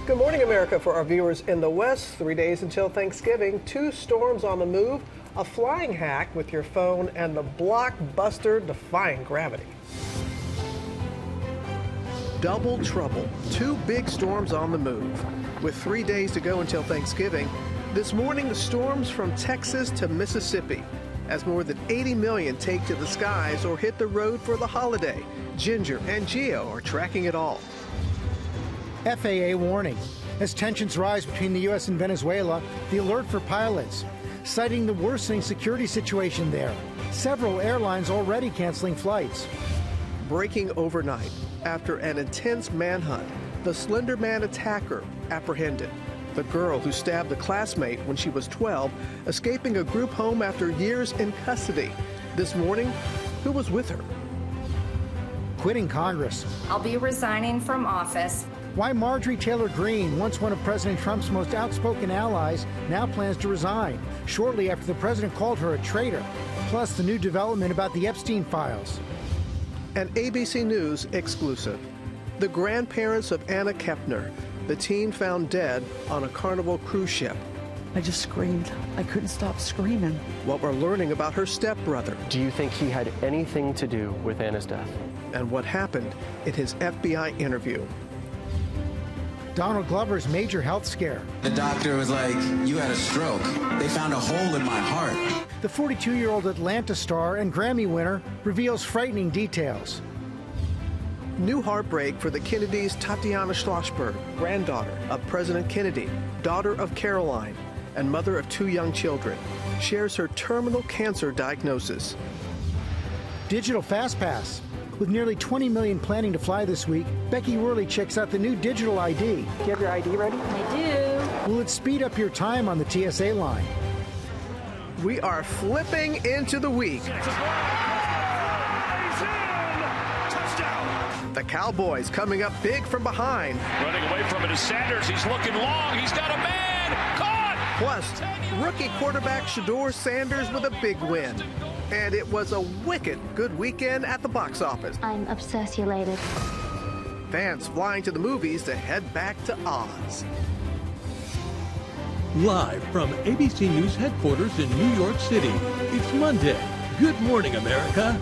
Good morning, America. For our viewers in the West, 3 days until Thanksgiving, 2 storms on the move, a flying hack with your phone, and the blockbuster defying gravity. Double trouble. 2 big storms on the move. With 3 days to go until Thanksgiving, this morning the storms from Texas to Mississippi, as more than 80 million take to the skies or hit the road for the holiday. Ginger and Geo are tracking it all. FAA warning. As tensions rise between the U.S. and Venezuela, the alert for pilots, citing the worsening security situation there. Several airlines already canceling flights. Breaking overnight. After an intense manhunt, the Slender Man attacker apprehended. The girl who stabbed a classmate when she was 12, escaping a group home after years in custody. This morning, who was with her? Quitting Congress. I'll be resigning from office. Why Marjorie Taylor Greene, once one of President Trump's most outspoken allies, now plans to resign, shortly after the president called her a traitor. Plus, the new development about the Epstein files. An ABC News exclusive. The grandparents of Anna Kepner, the teen found dead on a Carnival cruise ship. I just screamed. I couldn't stop screaming. What we're learning about her stepbrother. Do you think he had anything to do with Anna's death? And what happened in his FBI interview. Donald Glover's major health scare. The doctor was like, "You had a stroke. They found a hole in my heart." The 42-year-old Atlanta star and Grammy winner reveals frightening details. New heartbreak for the Kennedys' Tatiana Schlossberg, granddaughter of President Kennedy, daughter of Caroline, and mother of 2 young children, shares her terminal cancer diagnosis. Digital Fast Pass. With nearly 20 million planning to fly this week, Becky Worley checks out the new digital ID. Do you have your ID ready? I do. Will it speed up your time on the TSA line? We are flipping into the week. The Cowboys coming up big from behind. Running away from it is Sanders. He's looking long. He's got a man. Caught! Plus, rookie quarterback Shedeur Sanders with a big win. And it was a wicked good weekend at the box office. I'm obsessulated. Fans flying to the movies to head back to Oz. Live from ABC News headquarters in New York City, it's Monday. Good morning, America.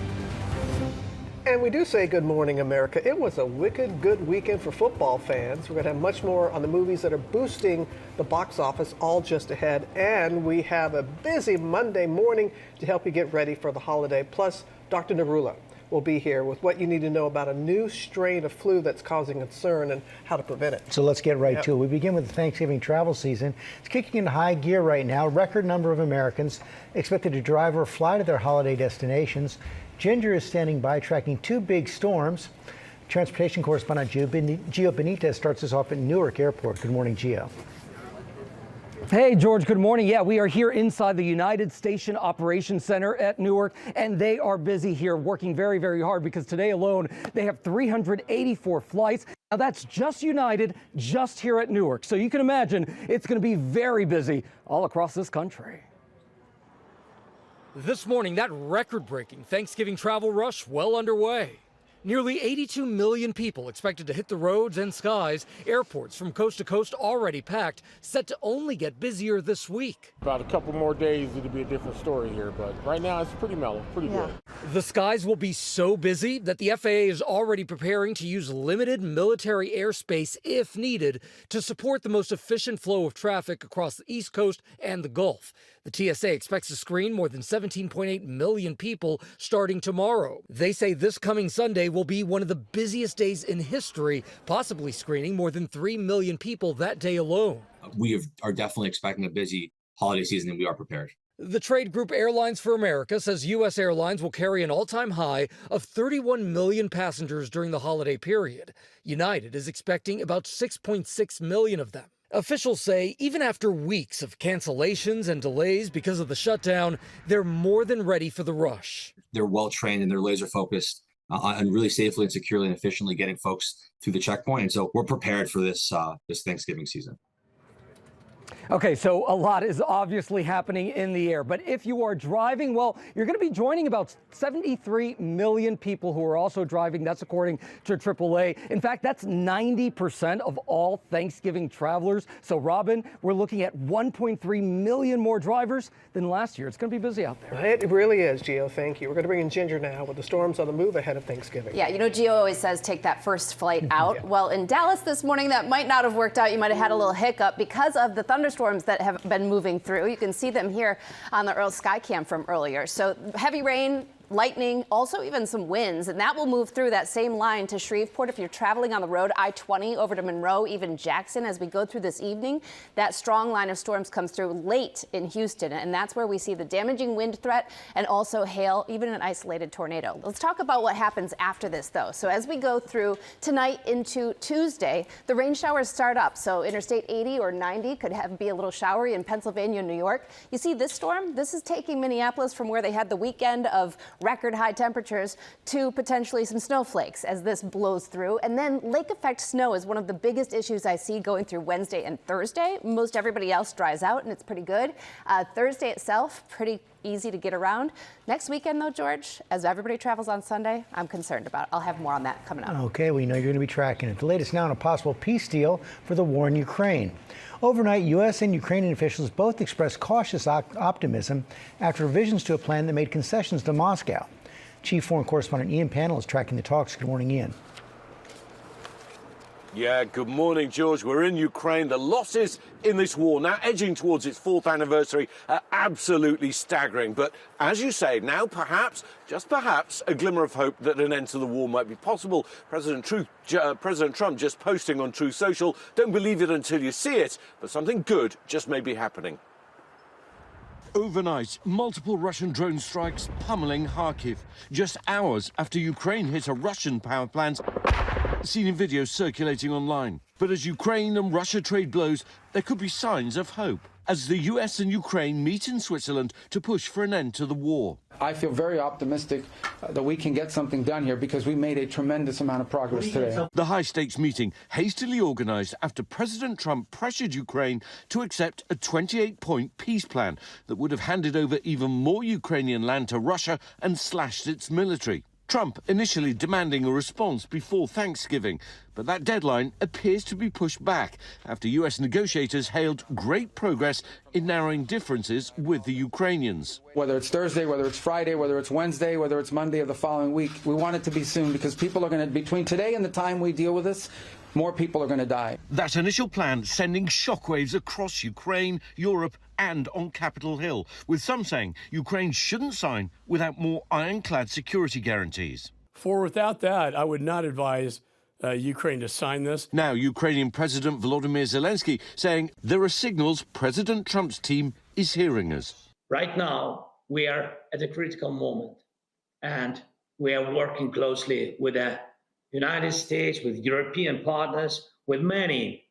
And we do say good morning, America. It was a wicked good weekend for football fans. We're going to have much more on the movies that are boosting the box office, all just ahead. And we have a busy Monday morning to help you get ready for the holiday. Plus, Dr. Narula will be here with what you need to know about a new strain of flu that's causing concern and how to prevent it. So let's get right to it. We begin with the Thanksgiving travel season. It's kicking into high gear right now. Record number of Americans expected to drive or fly to their holiday destinations. Ginger is standing by tracking 2 big storms. Transportation correspondent Gio Benitez starts us off at Newark Airport. Good morning, Gio. Hey, George, good morning. Yeah, we are here inside the United Station Operations Center at Newark, and they are busy here working very, very hard because today alone they have 384 flights. Now, that's just United, just here at Newark. So you can imagine it's going to be very busy all across this country. This morning, that record-breaking Thanksgiving travel rush well underway. Nearly 82 million people expected to hit the roads and skies. Airports from coast to coast already packed, set to only get busier this week. About a couple more days, it'll be a different story here, but right now it's pretty mellow, pretty good. The skies will be so busy that the FAA is already preparing to use limited military airspace if needed to support the most efficient flow of traffic across the East Coast and the Gulf. The TSA expects to screen more than 17.8 million people starting tomorrow. They say this coming Sunday will be one of the busiest days in history, possibly screening more than 3 million people that day alone. We are definitely expecting a busy holiday season, and we are prepared. The trade group Airlines for America says U.S. Airlines will carry an all-time high of 31 million passengers during the holiday period. United is expecting about 6.6 million of them. Officials say even after weeks of cancellations and delays because of the shutdown, they're more than ready for the rush. They're well trained and they're laser focused on really safely and securely and efficiently getting folks through the checkpoint. And so we're prepared for this Thanksgiving season. Okay, so a lot is obviously happening in the air, but if you are driving, well, you're going to be joining about 73 million people who are also driving. That's according to AAA. In fact, that's 90% of all Thanksgiving travelers. So, Robin, we're looking at 1.3 million more drivers than last year. It's going to be busy out there. It really is, Gio. Thank you. We're going to bring in Ginger now with the storms on the move ahead of Thanksgiving. Yeah, you know, Gio always says take that first flight out. Yeah. Well, in Dallas this morning, that might not have worked out. You might have had a little hiccup because of the thunderstorms that have been moving through. You can see them here on the Earl Sky Cam from earlier. So heavy rain, lightning, also even some winds, and that will move through that same line to Shreveport. If you're traveling on the road, I-20 over to Monroe, even Jackson, as we go through this evening, that strong line of storms comes through late in Houston, and that's where we see the damaging wind threat and also hail, even an isolated tornado. Let's talk about what happens after this, though. So as we go through tonight into Tuesday, the rain showers start up. So Interstate 80 or 90 could be a little showery in Pennsylvania, New York. You see this storm? This is taking Minneapolis from where they had the weekend of record high temperatures to potentially some snowflakes as this blows through. And then lake effect snow is one of the biggest issues I see going through Wednesday and Thursday. Most everybody else dries out and it's pretty good. Thursday itself, pretty easy to get around. Next weekend, though, George, as everybody travels on Sunday, I'm concerned about it. I'll have more on that coming up. Okay, we know you're going to be tracking it. The latest now on a possible peace deal for the war in Ukraine. Overnight, U.S. and Ukrainian officials both expressed cautious optimism after revisions to a plan that made concessions to Moscow. Chief Foreign Correspondent Ian Pannell is tracking the talks. Good morning, Ian. Yeah, good morning, George. We're in Ukraine. The losses in this war, now edging towards its 4th anniversary, are absolutely staggering. But as you say, now perhaps, just perhaps, a glimmer of hope that an end to the war might be possible. President Trump just posting on Truth Social, don't believe it until you see it, but something good just may be happening. Overnight, multiple Russian drone strikes pummeling Kharkiv, just hours after Ukraine hit a Russian power plant, seen in videos circulating online. But as Ukraine and Russia trade blows, there could be signs of hope as the US and Ukraine meet in Switzerland to push for an end to the war. I feel very optimistic that we can get something done here because we made a tremendous amount of progress today. The high-stakes meeting, hastily organized after President Trump pressured Ukraine to accept a 28-point peace plan that would have handed over even more Ukrainian land to Russia and slashed its military. Trump initially demanding a response before Thanksgiving, but that deadline appears to be pushed back after US negotiators hailed great progress in narrowing differences with the Ukrainians. Whether it's Thursday, whether it's Friday, whether it's Wednesday, whether it's Monday of the following week, we want it to be soon because people are going to, between today and the time we deal with this, more people are going to die. That initial plan sending shockwaves across Ukraine, Europe and on Capitol Hill, with some saying Ukraine shouldn't sign without more ironclad security guarantees. For without that, I would not advise Ukraine to sign this. Now, Ukrainian President Volodymyr Zelensky saying there are signals President Trump's team is hearing us. Right now, we are at a critical moment, and we are working closely with the United States, with European partners, with many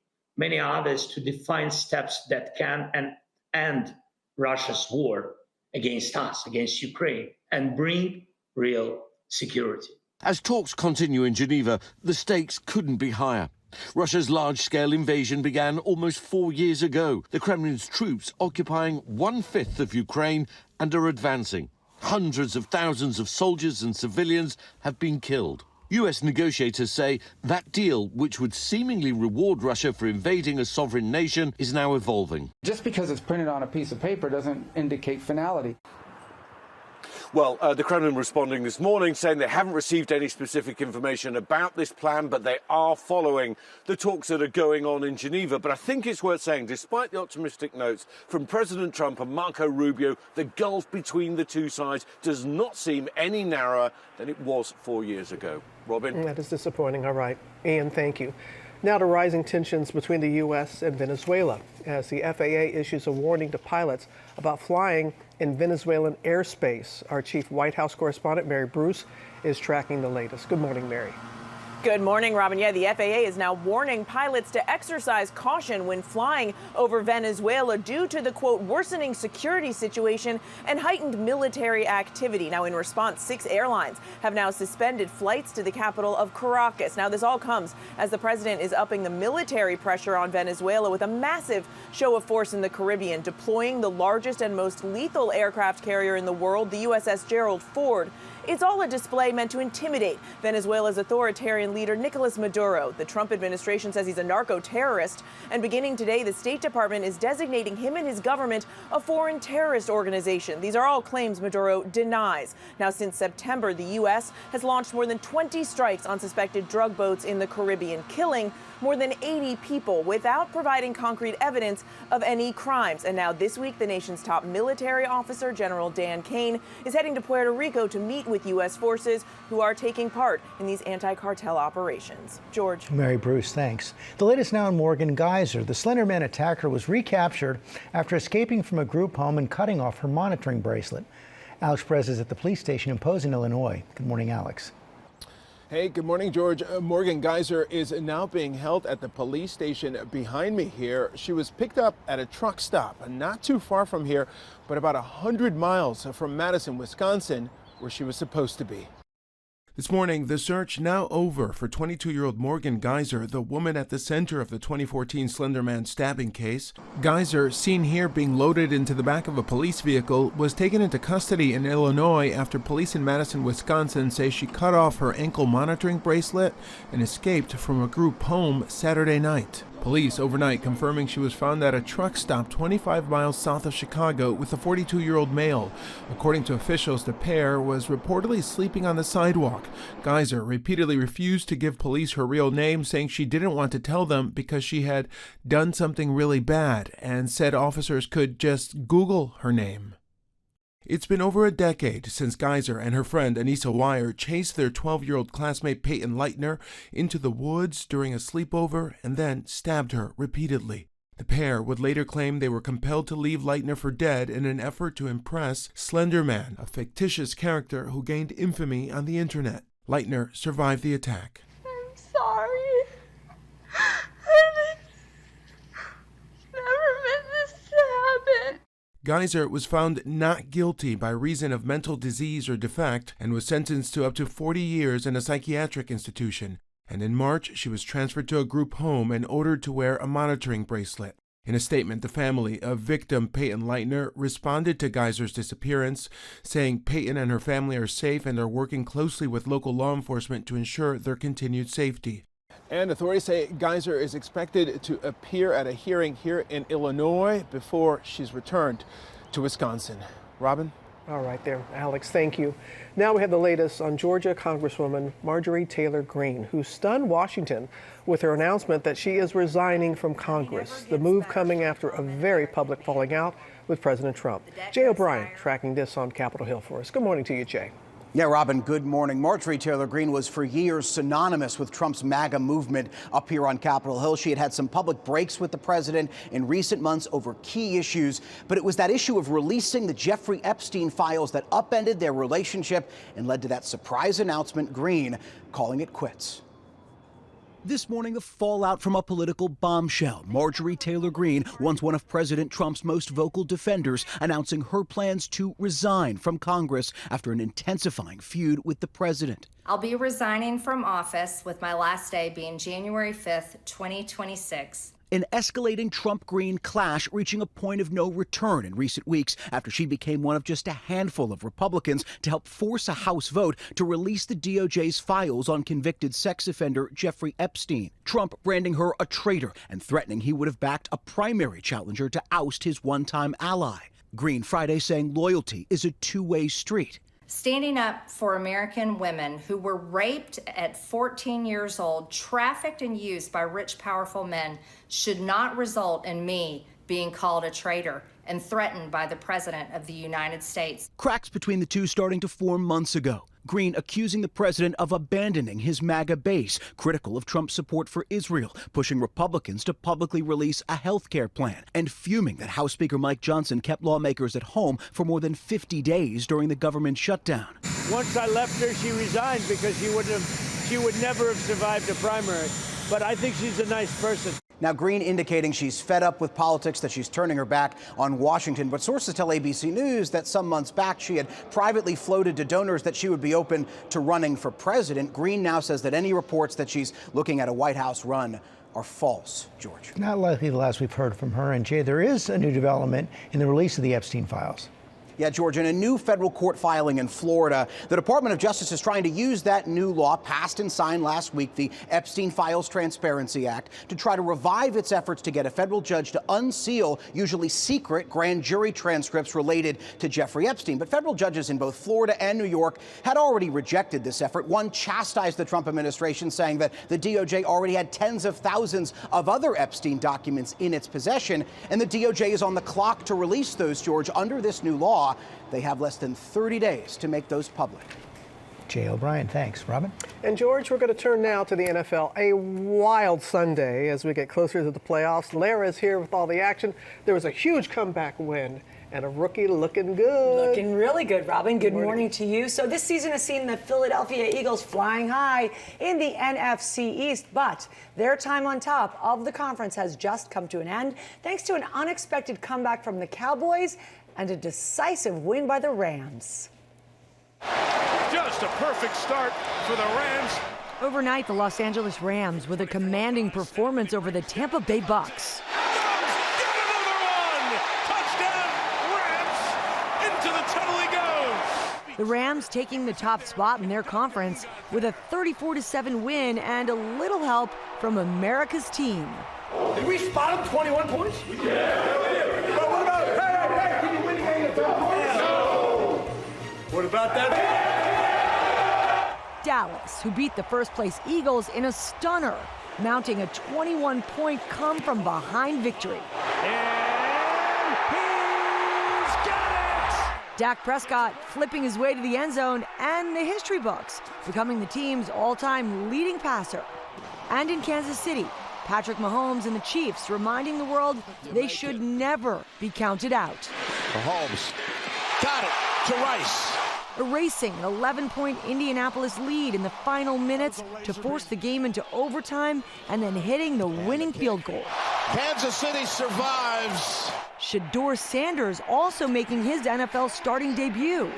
others to define steps that can end Russia's war against us, against Ukraine, and bring real security. As talks continue in Geneva, the stakes couldn't be higher. Russia's large-scale invasion began almost 4 years ago. The Kremlin's troops occupying 1/5 of Ukraine and are advancing. Hundreds of thousands of soldiers and civilians have been killed. US negotiators say that deal, which would seemingly reward Russia for invading a sovereign nation, is now evolving. Just because it's printed on a piece of paper doesn't indicate finality. Well, the Kremlin responding this morning saying they haven't received any specific information about this plan, but they are following the talks that are going on in Geneva. But I think it's worth saying, despite the optimistic notes from President Trump and Marco Rubio, the gulf between the two sides does not seem any narrower than it was 4 years ago. Robin? That is disappointing. All right. Ian, thank you. Now to rising tensions between the U.S. and Venezuela as the FAA issues a warning to pilots about flying in Venezuelan airspace. Our chief White House correspondent, Mary Bruce, is tracking the latest. Good morning, Mary. Good morning, Robin. Yeah, the FAA is now warning pilots to exercise caution when flying over Venezuela due to the, quote, worsening security situation and heightened military activity. Now, in response, 6 airlines have now suspended flights to the capital of Caracas. Now, this all comes as the president is upping the military pressure on Venezuela with a massive show of force in the Caribbean, deploying the largest and most lethal aircraft carrier in the world, the USS Gerald Ford. It's all a display meant to intimidate Venezuela's authoritarian leader, Nicolas Maduro. The Trump administration says he's a narco-terrorist, and beginning today, the State Department is designating him and his government a foreign terrorist organization. These are all claims Maduro denies. Now, since September, the U.S. has launched more than 20 strikes on suspected drug boats in the Caribbean, killing more than 80 people without providing concrete evidence of any crimes. And now this week, the nation's top military officer, General Dan Kane, is heading to Puerto Rico to meet with U.S. forces who are taking part in these anti-cartel operations. George. Mary Bruce, thanks. The latest now in Morgan Geyser. The Slender Man attacker was recaptured after escaping from a group home and cutting off her monitoring bracelet. Alex Perez is at the police station in Posen, Illinois. Good morning, Alex. Hey, good morning, George. Morgan Geyser is now being held at the police station behind me here. She was picked up at a truck stop not too far from here, but about 100 miles from Madison, Wisconsin, where she was supposed to be. This morning, the search now over for 22-year-old Morgan Geyser, the woman at the center of the 2014 Slender Man stabbing case. Geyser, seen here being loaded into the back of a police vehicle, was taken into custody in Illinois after police in Madison, Wisconsin say she cut off her ankle monitoring bracelet and escaped from a group home Saturday night. Police overnight confirming she was found at a truck stop 25 miles south of Chicago with a 42-year-old male. According to officials, the pair was reportedly sleeping on the sidewalk. Geyser repeatedly refused to give police her real name, saying she didn't want to tell them because she had done something really bad, and said officers could just Google her name. It's been over a decade since Geyser and her friend Anissa Weier chased their 12-year-old classmate Peyton Leitner into the woods during a sleepover and then stabbed her repeatedly. The pair would later claim they were compelled to leave Leitner for dead in an effort to impress Slender Man, a fictitious character who gained infamy on the internet. Leitner survived the attack. I'm sorry. I never meant this to happen. Geyser was found not guilty by reason of mental disease or defect and was sentenced to up to 40 years in a psychiatric institution. And in March, she was transferred to a group home and ordered to wear a monitoring bracelet. In a statement, the family of victim Peyton Leitner responded to Geyser's disappearance, saying Peyton and her family are safe and are working closely with local law enforcement to ensure their continued safety. And authorities say Geyser is expected to appear at a hearing here in Illinois before she's returned to Wisconsin. Robin? All right there, Alex, thank you. Now we have the latest on Georgia Congresswoman Marjorie Taylor Greene, who stunned Washington with her announcement that she is resigning from Congress. The move coming after a very public falling out with President Trump. Jay O'Brien tracking this on Capitol Hill for us. Good morning to you, Jay. Yeah, Robin, good morning. Marjorie Taylor Greene was for years synonymous with Trump's MAGA movement up here on Capitol Hill. She had had some public breaks with the president in recent months over key issues, but it was that issue of releasing the Jeffrey Epstein files that upended their relationship and led to that surprise announcement, Greene calling it quits. This morning, the fallout from a political bombshell. Marjorie Taylor Greene, once one of President Trump's most vocal defenders, announcing her plans to resign from Congress after an intensifying feud with the president. I'll be resigning from office with my last day being January 5th, 2026. An escalating Trump-Greene clash reaching a point of no return in recent weeks after she became one of just a handful of Republicans to help force a House vote to release the DOJ's files on convicted sex offender Jeffrey Epstein. Trump branding her a traitor and threatening he would have backed a primary challenger to oust his one-time ally. Greene Friday saying loyalty is a two-way street. Standing up for American women who were raped at 14 years old, trafficked and used by rich, powerful men should not result in me being called a traitor and threatened by the President of the United States. Cracks between the two starting to form months ago. Greene accusing the president of abandoning his MAGA base, critical of Trump's support for Israel, pushing Republicans to publicly release a health care plan, and fuming that House Speaker Mike Johnson kept lawmakers at home for more than 50 days during the government shutdown. Once I left her, she resigned because she wouldn't have she would never have survived a primary. But I think she's a nice person. Now, Green indicating she's fed up with politics, that she's turning her back on Washington. But sources tell ABC News that some months back she had privately floated to donors that she would be open to running for president. Green now says that any reports that she's looking at a White House run are false. George. Not likely the last we've heard from her. And Jay, there is a new development in the release of the Epstein files. Yeah, George, in a new federal court filing in Florida, the Department of Justice is trying to use that new law passed and signed last week, the Epstein Files Transparency Act, to try to revive its efforts to get a federal judge to unseal usually secret grand jury transcripts related to Jeffrey Epstein. But federal judges in both Florida and New York had already rejected this effort. One chastised the Trump administration, saying that the DOJ already had tens of thousands of other Epstein documents in its possession, and the DOJ is on the clock to release those, George, under this new law. They have less than 30 days to make those public. Jay O'Brien, thanks. Robin? And George, we're going to turn now to the NFL. A wild Sunday as we get closer to the playoffs. Lara is here with all the action. There was a huge comeback win and a rookie looking good. Looking really good, Robin. Good morning to you. So this season has seen the Philadelphia Eagles flying high in the NFC East, but their time on top of the conference has just come to an end thanks to an unexpected comeback from the Cowboys and a decisive win by the Rams. Just a perfect start for the Rams. Overnight, the Los Angeles Rams with a commanding performance over the Tampa Bay Bucks. The Rams taking the top spot in their conference with a 34-7 win and a little help from America's team. Did we spot him 21 points? Yeah. But what about, hey, can you win the game at 12 points? No. What about that? Dallas, who beat the first-place Eagles in a stunner, mounting a 21-point come-from-behind victory. And he's got it! Dak Prescott flipping his way to the end zone and the history books, becoming the team's all-time leading passer. And in Kansas City, Patrick Mahomes and the Chiefs reminding the world they should never be counted out. Mahomes got it to Rice. Erasing an 11-point Indianapolis lead in the final minutes to force the game into overtime and then hitting the winning field goal. Kansas City survives. Shedeur Sanders also making his NFL starting debut.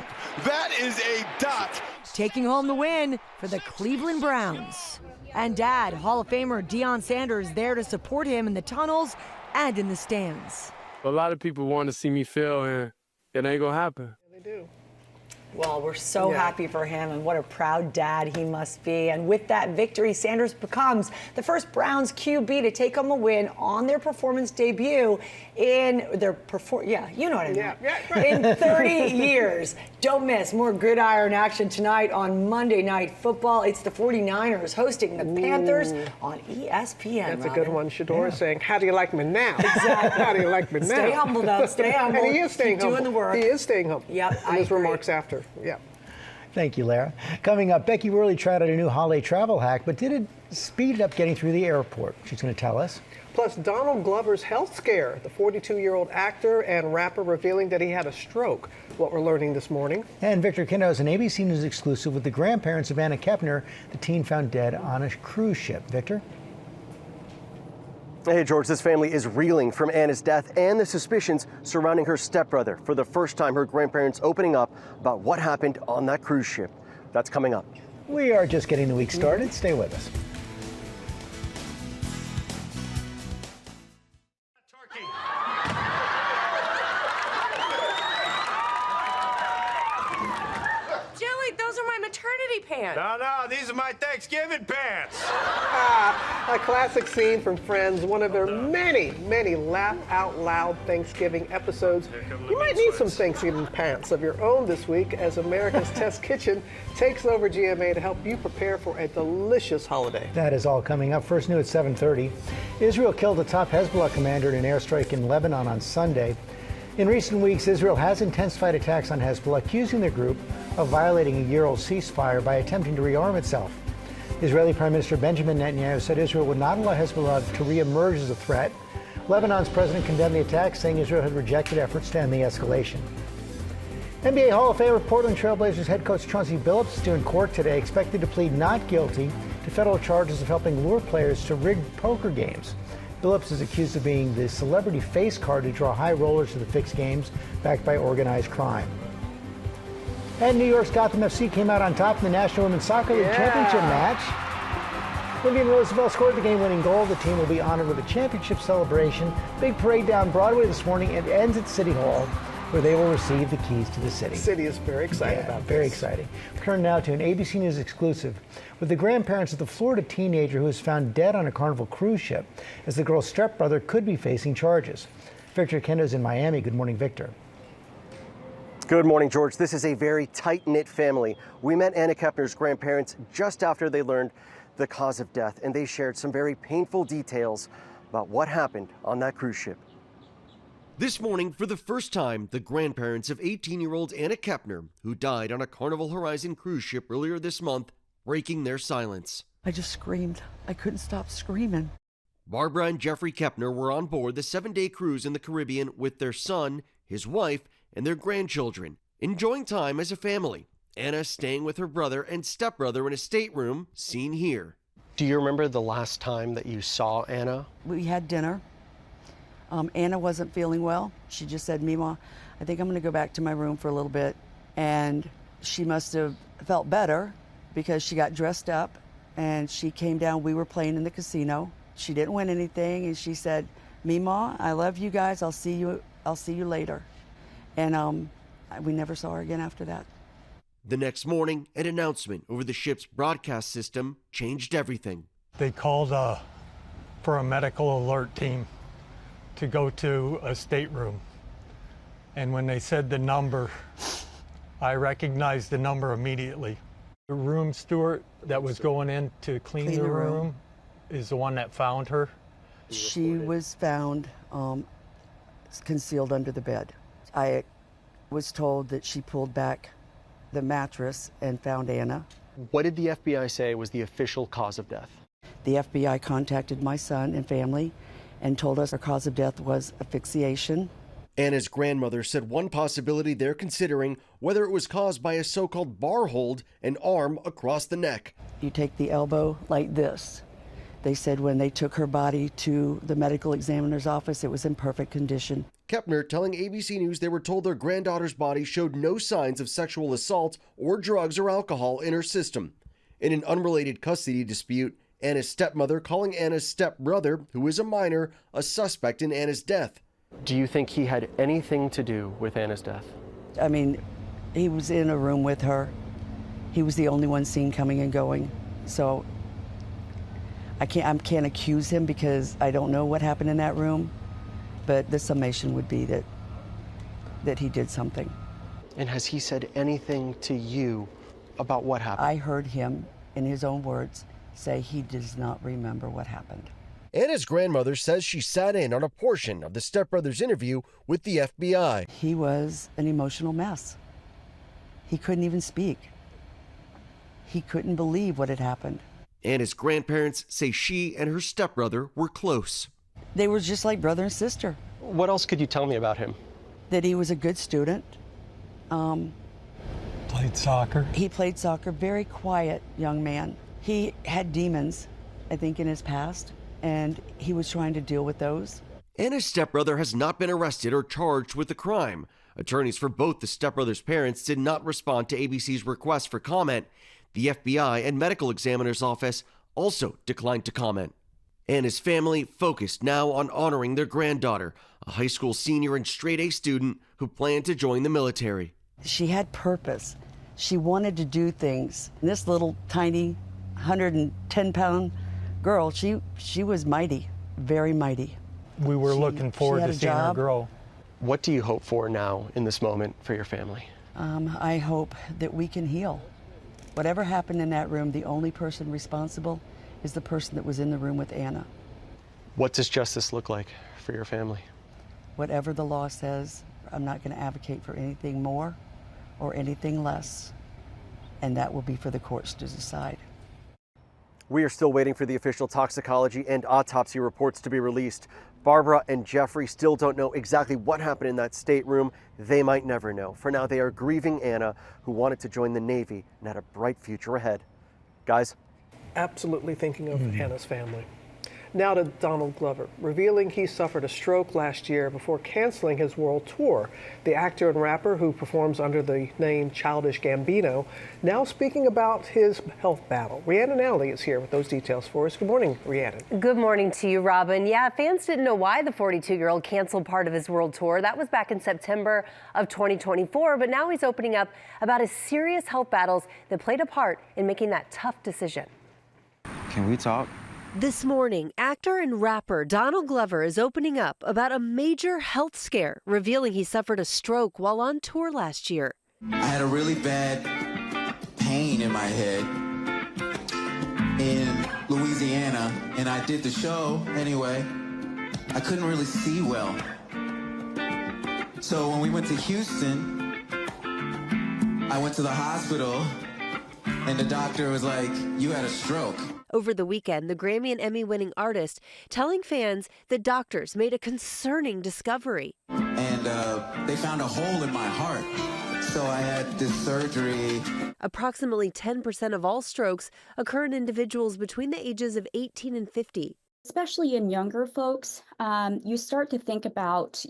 That is a dot. Taking home the win for the Cleveland Browns. And Dad, Hall of Famer Deion Sanders, there to support him in the tunnels and in the stands. A lot of people want to see me fail, and it ain't gonna happen. They do. Well, we're so happy for him, and what a proud dad he must be. And with that victory, Sanders becomes the first Browns QB to take home a win on their performance debut in their you know what I mean. In 30 years. Don't miss more gridiron action tonight on Monday Night Football. It's the 49ers hosting the Panthers on ESPN. That's a good one. Shedeur saying, how do you like me now? Exactly. How do you like me now? Stay humble, though. Stay humble. And he is staying humble. Doing the work. He is staying humble. Yep, in his remarks after. Yeah. Thank you, Lara. Coming up, Becky Worley tried out a new holiday travel hack, but did it speed up getting through the airport? She's going to tell us. Plus, Donald Glover's health scare, the 42-year-old actor and rapper revealing that he had a stroke, what we're learning this morning. And Victor Kindo has an ABC News exclusive with the grandparents of Anna Kepner, the teen found dead on a cruise ship. Victor? Hey, George, this family is reeling from Anna's death and the suspicions surrounding her stepbrother. For the first time, her grandparents opening up about what happened on that cruise ship. That's coming up. We are just getting the week started. Stay with us. Pants. No, these are my Thanksgiving pants. A classic scene from Friends, one of their many, many laugh-out-loud Thanksgiving episodes. You might need some Thanksgiving pants of your own this week as America's Test Kitchen takes over GMA to help you prepare for a delicious holiday. That is all coming up. First new at 7:30. Israel killed a top Hezbollah commander in an airstrike in Lebanon on Sunday. In recent weeks, Israel has intensified attacks on Hezbollah, accusing the group of violating a year-old ceasefire by attempting to rearm itself. Israeli Prime Minister Benjamin Netanyahu said Israel would not allow Hezbollah to re-emerge as a threat. Lebanon's president condemned the attack, saying Israel had rejected efforts to end the escalation. NBA Hall of Famer Portland Trailblazers head coach Chauncey Billups is due in court today, expected to plead not guilty to federal charges of helping lure players to rigged poker games. Billups is accused of being the celebrity face card to draw high rollers to the fixed games backed by organized crime. And New York's Gotham FC came out on top in the National Women's Soccer League championship match. Vivian Roosevelt scored the game-winning goal. The team will be honored with a championship celebration. Big parade down Broadway this morning. It ends at City Hall, where they will receive the keys to the city. The city is very excited about this. Very exciting. Turn now to an ABC News exclusive with the grandparents of the Florida teenager who was found dead on a Carnival cruise ship, as the girl's stepbrother could be facing charges. Victor Kendo's in Miami. Good morning, Victor. Good morning, George. This is a very tight-knit family. We met Anna Kepner's grandparents just after they learned the cause of death, and they shared some very painful details about what happened on that cruise ship. This morning, for the first time, the grandparents of 18-year-old Anna Kepner, who died on a Carnival Horizon cruise ship earlier this month, breaking their silence. I just screamed. I couldn't stop screaming. Barbara and Jeffrey Kepner were on board the 7-day cruise in the Caribbean with their son, his wife, and their grandchildren, enjoying time as a family. Anna staying with her brother and stepbrother in a stateroom, seen here. Do you remember the last time that you saw Anna? We had dinner. Anna wasn't feeling well. She just said, Mima, I think I'm going to go back to my room for a little bit. And she must have felt better because she got dressed up and she came down. We were playing in the casino. She didn't win anything. And she said, Mima, I love you guys. I'll see you later. And we never saw her again after that. The next morning, an announcement over the ship's broadcast system changed everything. They called for a medical alert team to go to a stateroom. And when they said the number, I recognized the number immediately. The room steward that was going in to clean the room is the one that found her. She was found concealed under the bed. I was told that she pulled back the mattress and found Anna. What did the FBI say was the official cause of death? The FBI contacted my son and family and told us her cause of death was asphyxiation. Anna's grandmother said one possibility they're considering, whether it was caused by a so-called bar hold, an arm across the neck. You take the elbow like this. They said when they took her body to the medical examiner's office, it was in perfect condition. Kepner telling ABC News they were told their granddaughter's body showed no signs of sexual assault or drugs or alcohol in her system. In an unrelated custody dispute, Anna's stepmother calling Anna's stepbrother, who is a minor, a suspect in Anna's death. Do you think he had anything to do with Anna's death? I mean, he was in a room with her. He was the only one seen coming and going. So I can't accuse him because I don't know what happened in that room. But the summation would be that he did something. And has he said anything to you about what happened? I heard him, in his own words, say he does not remember what happened. Anna's grandmother says she sat in on a portion of the stepbrother's interview with the FBI. He was an emotional mess. He couldn't even speak. He couldn't believe what had happened. Anna's grandparents say she and her stepbrother were close. They were just like brother and sister. What else could you tell me about him? That he was a good student. Played soccer. He played soccer, very quiet young man. He had demons, I think, in his past, and he was trying to deal with those. Anna's stepbrother has not been arrested or charged with the crime. Attorneys for both the stepbrother's parents did not respond to ABC's request for comment. The FBI and medical examiner's office also declined to comment. Anna's family focused now on honoring their granddaughter, a high school senior and straight-A student who planned to join the military. She had purpose. She wanted to do things. And this little tiny 110-pound girl, she was mighty, very mighty. We were looking forward to seeing her grow. What do you hope for now in this moment for your family? I hope that we can heal. Whatever happened in that room, the only person responsible is the person that was in the room with Anna. What does justice look like for your family? Whatever the law says, I'm not going to advocate for anything more or anything less, and that will be for the courts to decide. We are still waiting for the official toxicology and autopsy reports to be released. Barbara and Jeffrey still don't know exactly what happened in that stateroom. They might never know. For now, they are grieving Anna, who wanted to join the Navy and had a bright future ahead. Guys? Absolutely thinking of Anna's family. Now to Donald Glover, revealing he suffered a stroke last year before canceling his world tour. The actor and rapper who performs under the name Childish Gambino, now speaking about his health battle. Rhiannon Alley is here with those details for us. Good morning, Rhiannon. Good morning to you, Robin. Yeah, fans didn't know why the 42-year-old canceled part of his world tour. That was back in September of 2024, but now he's opening up about his serious health battles that played a part in making that tough decision. Can we talk? This morning, actor and rapper Donald Glover is opening up about a major health scare, revealing he suffered a stroke while on tour last year. I had a really bad pain in my head in Louisiana, and I did the show anyway. I couldn't really see well. So when we went to Houston, I went to the hospital, and the doctor was like, "You had a stroke." Over the weekend, the Grammy and Emmy-winning artist telling fans that doctors made a concerning discovery. And they found a hole in my heart, so I had this surgery. Approximately 10% of all strokes occur in individuals between the ages of 18 and 50. Especially in younger folks, you start to think about,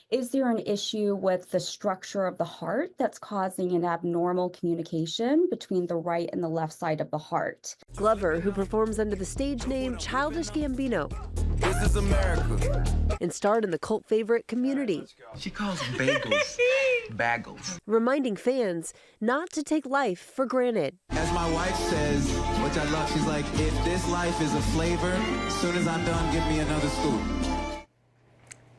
is there an issue with the structure of the heart that's causing an abnormal communication between the right and the left side of the heart? Glover, who performs under the stage name Childish Gambino, This is America. and starred in the cult favorite Community, She calls bagels bagels. reminding fans not to take life for granted. As my wife says, which I love, she's like, if this life is a flavor, as soon as I'm done, give me another scoop.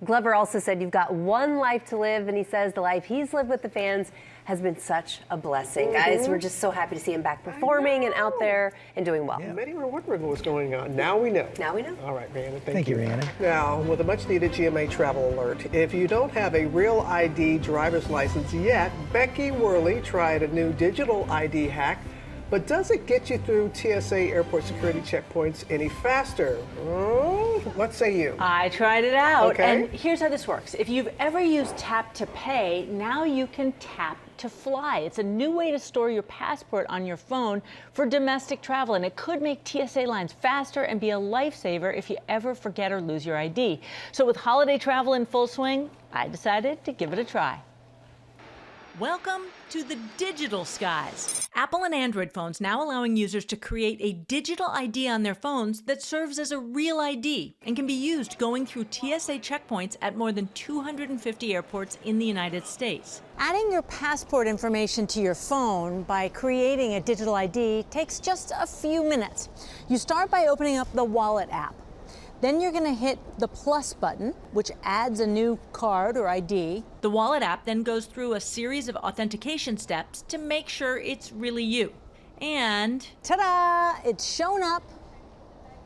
Glover also said you've got one life to live, and he says the life he's lived with the fans has been such a blessing. Guys, we're just so happy to see him back performing and out there and doing well. Many were wondering what was going on. Now we know. Now we know. All right, Rhiannon, Thank you, Rhiannon. Now, with a much-needed GMA travel alert, if you don't have a real ID driver's license yet, Becky Worley tried a new digital ID hack. But does it get you through TSA airport security checkpoints any faster? What say you? I tried it out, Okay. and here's how this works. If you've ever used Tap to Pay, now you can Tap to Fly. It's a new way to store your passport on your phone for domestic travel, and it could make TSA lines faster and be a lifesaver if you ever forget or lose your ID. So with holiday travel in full swing, I decided to give it a try. Welcome to the digital skies. Apple and Android phones now allowing users to create a digital ID on their phones that serves as a real ID and can be used going through TSA checkpoints at more than 250 airports in the United States. Adding your passport information to your phone by creating a digital ID takes just a few minutes. You start by opening up the Wallet app. Then you're going to hit the plus button, which adds a new card or ID. The Wallet app then goes through a series of authentication steps to make sure it's really you. And ta-da! It's shown up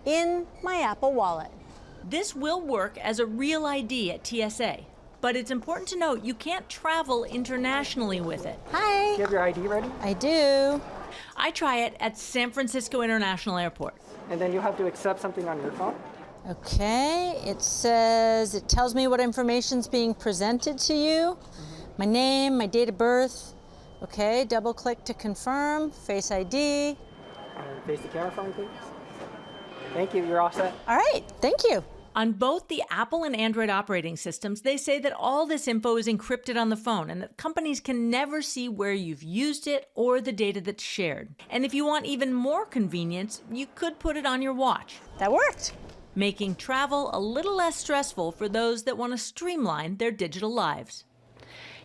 in my Apple Wallet. This will work as a real ID at TSA. But it's important to note you can't travel internationally with it. Hi. Do you have your ID ready? I do. I try it at San Francisco International Airport. And then you have to accept something on your phone. Okay, it tells me what information's being presented to you. My name, my date of birth. Okay, double click to confirm, Face ID. Face the camera for me, please. Thank you, you're all set. All right, thank you. On both the Apple and Android operating systems, they say that all this info is encrypted on the phone and that companies can never see where you've used it or the data that's shared. And if you want even more convenience, you could put it on your watch. That worked. Making travel a little less stressful for those that want to streamline their digital lives.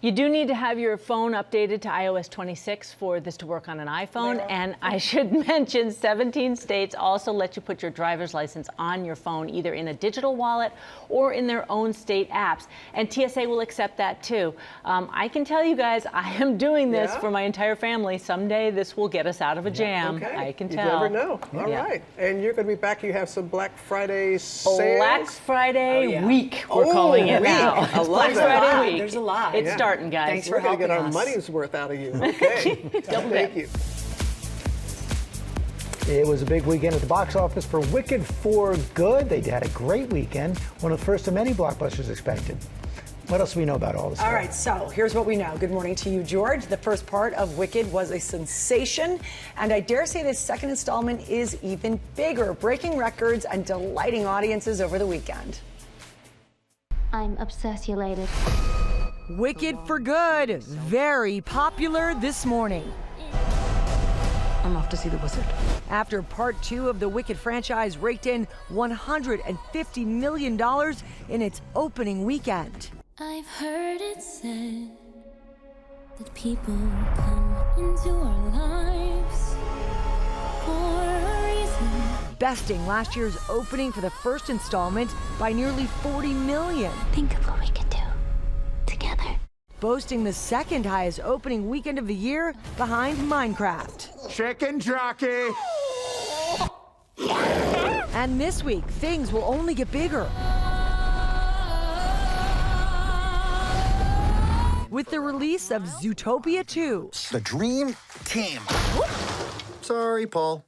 You do need to have your phone updated to iOS 26 for this to work on an iPhone. And I should mention 17 states also let you put your driver's license on your phone, either in a digital wallet or in their own state apps. And TSA will accept that too. I can tell you guys, I am doing this for my entire family. Someday this will get us out of a jam. Okay. I can You tell. never know. All right. And you're going to be back. You have some Black Friday sales? Black Friday week, we're calling it now. I love Black that. Friday week. There's a lot. It's starting, guys. Thanks for helping us. We're going to get our money's worth out of you. Okay. Thank you. It was a big weekend at the box office for Wicked for Good. They had a great weekend, one of the first of many blockbusters expected. What else do we know about all this? All right, so here's what we know. Good morning to you, George. The first part of Wicked was a sensation, and I dare say this second installment is even bigger, breaking records and delighting audiences over the weekend. I'm obsessulated. Wicked for Good, very popular this morning. I'm off to see the wizard. After part 2 of the Wicked franchise raked in $150 million in its opening weekend. I've heard it said that people come into our lives for a reason. Besting last year's opening for the first installment by nearly $40 million. Think of what we could do together. Boasting the second highest opening weekend of the year behind Minecraft. Chicken jockey! And this week, things will only get bigger. With the release of Zootopia 2. The dream team. Sorry, Paul.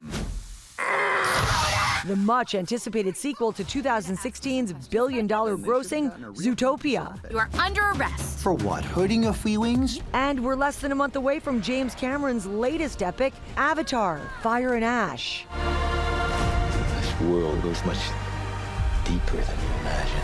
The much anticipated sequel to 2016's billion-dollar grossing Zootopia. You are under arrest. For what? Hurting your free wings? And we're less than a month away from James Cameron's latest epic, Avatar: Fire and Ash. This world goes much deeper than you imagine.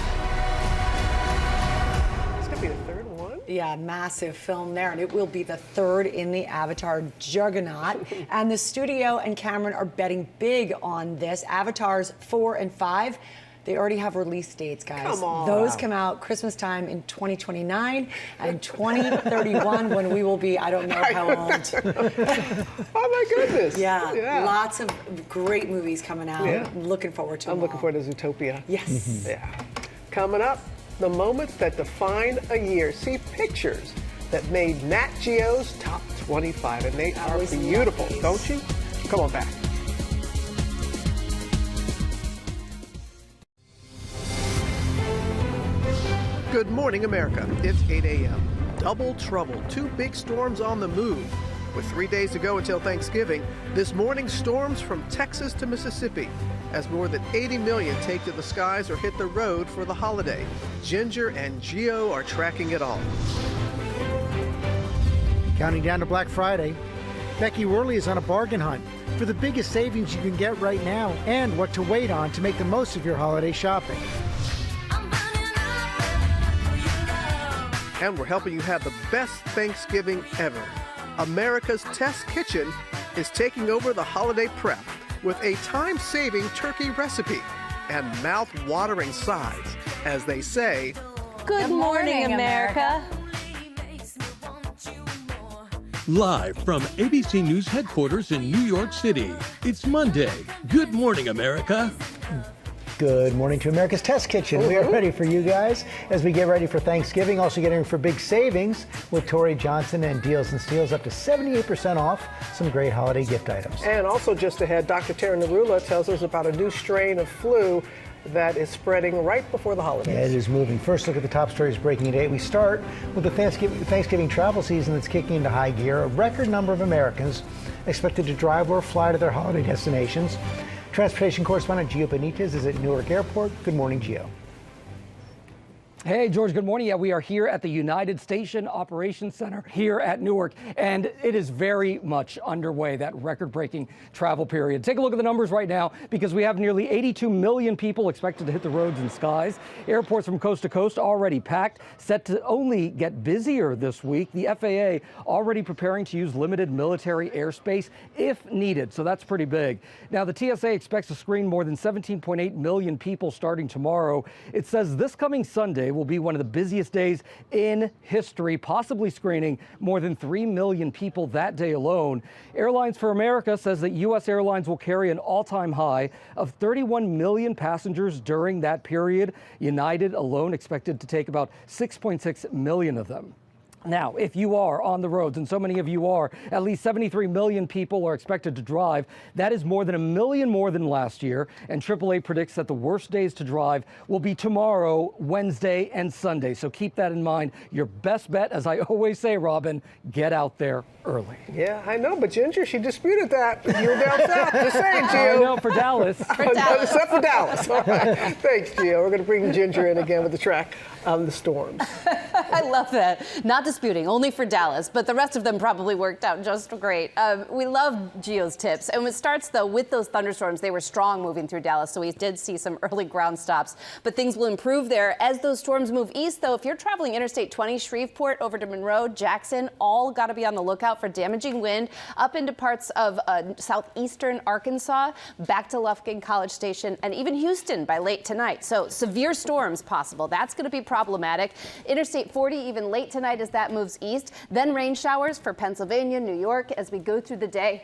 It's going to be the third one. Yeah, massive film there, and it will be the third in the Avatar juggernaut. And the studio and Cameron are betting big on this. Avatars 4 and 5, they already have release dates, guys. Come on. Those come out Christmas time in 2029 and 2031 when we will be, I don't know how old. Oh my goodness. Yeah, lots of great movies coming out. Yeah. I'm looking forward to them. I'm looking forward to Zootopia. Yes. Yeah. Coming up, the moments that define a year. See pictures that made Nat Geo's top 25, and they are beautiful, don't you? Come on back. Good morning, America. It's 8 a.m. Double trouble. 2 big storms on the move. With 3 days to go until Thanksgiving, this morning storms from Texas to Mississippi as more than 80 million take to the skies or hit the road for the holiday. Ginger and Geo are tracking it all. Counting down to Black Friday, Becky Worley is on a bargain hunt for the biggest savings you can get right now and what to wait on to make the most of your holiday shopping. And we're helping you have the best Thanksgiving ever. America's Test Kitchen is taking over the holiday prep with a time-saving turkey recipe and mouth-watering sides. As they say, Good morning, America. Live from ABC News headquarters in New York City, it's Monday. Good morning, America. Good morning to America's Test Kitchen. We are ready for you guys as we get ready for Thanksgiving. Also getting for big savings with Tori Johnson and Deals and Steals up to 78% off some great holiday gift items. And also just ahead, Dr. Tara Narula tells us about a new strain of flu that is spreading right before the holidays. Yeah, it is moving. First look at the top stories breaking today. We start with the Thanksgiving travel season that's kicking into high gear. A record number of Americans expected to drive or fly to their holiday destinations. Transportation correspondent Gio Benitez is at Newark Airport. Good morning, Gio. Hey, George, good morning. Yeah, we are here at the United Station Operations Center here at Newark, and it is very much underway, that record-breaking travel period. Take a look at the numbers right now, because we have nearly 82 million people expected to hit the roads and skies. Airports from coast to coast already packed, set to only get busier this week. The FAA already preparing to use limited military airspace if needed, so that's pretty big. Now, the TSA expects to screen more than 17.8 million people starting tomorrow. It says this coming Sunday will be one of the busiest days in history, possibly screening more than 3 million people that day alone. Airlines for America says that U.S. Airlines will carry an all-time high of 31 million passengers during that period. United alone expected to take about 6.6 million of them. Now, if you are on the roads, and so many of you are, at least 73 million people are expected to drive. That is more than 1 million more than last year. And AAA predicts that the worst days to drive will be tomorrow, Wednesday, and Sunday. So keep that in mind. Your best bet, as I always say, Robin, get out there early. Yeah, I know, but Ginger, she disputed that. You were down south. Just saying, Gio. I know, for Dallas. Except for Dallas. All right. Thanks, Gio. We're going to bring Ginger in again with the track on the storms. I love that. Not disputing, only for Dallas, but the rest of them probably worked out just great. We love Gio's tips. And it starts, though, with those thunderstorms. They were strong moving through Dallas, so we did see some early ground stops. But things will improve there as those storms move east, though. If you're traveling Interstate 20, Shreveport over to Monroe, Jackson, all got to be on the lookout for damaging wind up into parts of southeastern Arkansas, back to Lufkin, College Station, and even Houston by late tonight. So severe storms possible. That's going to be problematic. Interstate 40 even late tonight as that moves east. Then rain showers for Pennsylvania, New York as we go through the day.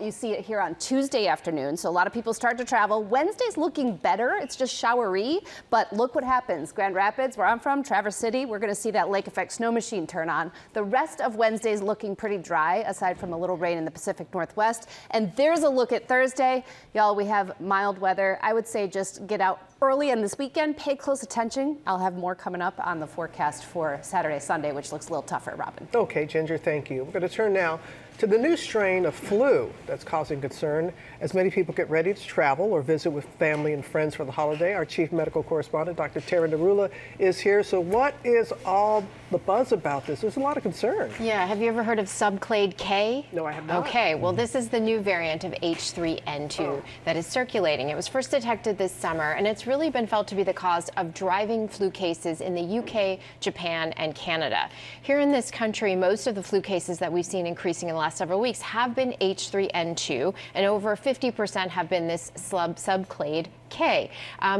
You see it here on Tuesday afternoon. So a lot of people start to travel. Wednesday's looking better. It's just showery, but look what happens. Grand Rapids, where I'm from, Traverse City, we're going to see that lake effect snow machine turn on. The rest of Wednesday's looking pretty dry, aside from a little rain in the Pacific Northwest. And there's a look at Thursday. Y'all, we have mild weather. I would say just get out early and this weekend, pay close attention. I'll have more coming up on the forecast for Saturday, Sunday, which looks a little tougher, Robin. Okay, Ginger, thank you. We're going to turn now to the new strain of flu that's causing concern as many people get ready to travel or visit with family and friends for the holiday. Our chief medical correspondent, Dr. Narula, is here. So what is all the buzz about this? There's a lot of concern. Yeah, have you ever heard of subclade K? No, I have not. Okay, well, this is the new variant of H3N2 that is circulating. It was first detected this summer, and it's really been felt to be the cause of driving flu cases in the UK, Japan, and Canada. Here in this country, most of the flu cases that we've seen increasing in the last several weeks have been H3N2, and over 50% have been this subclade K.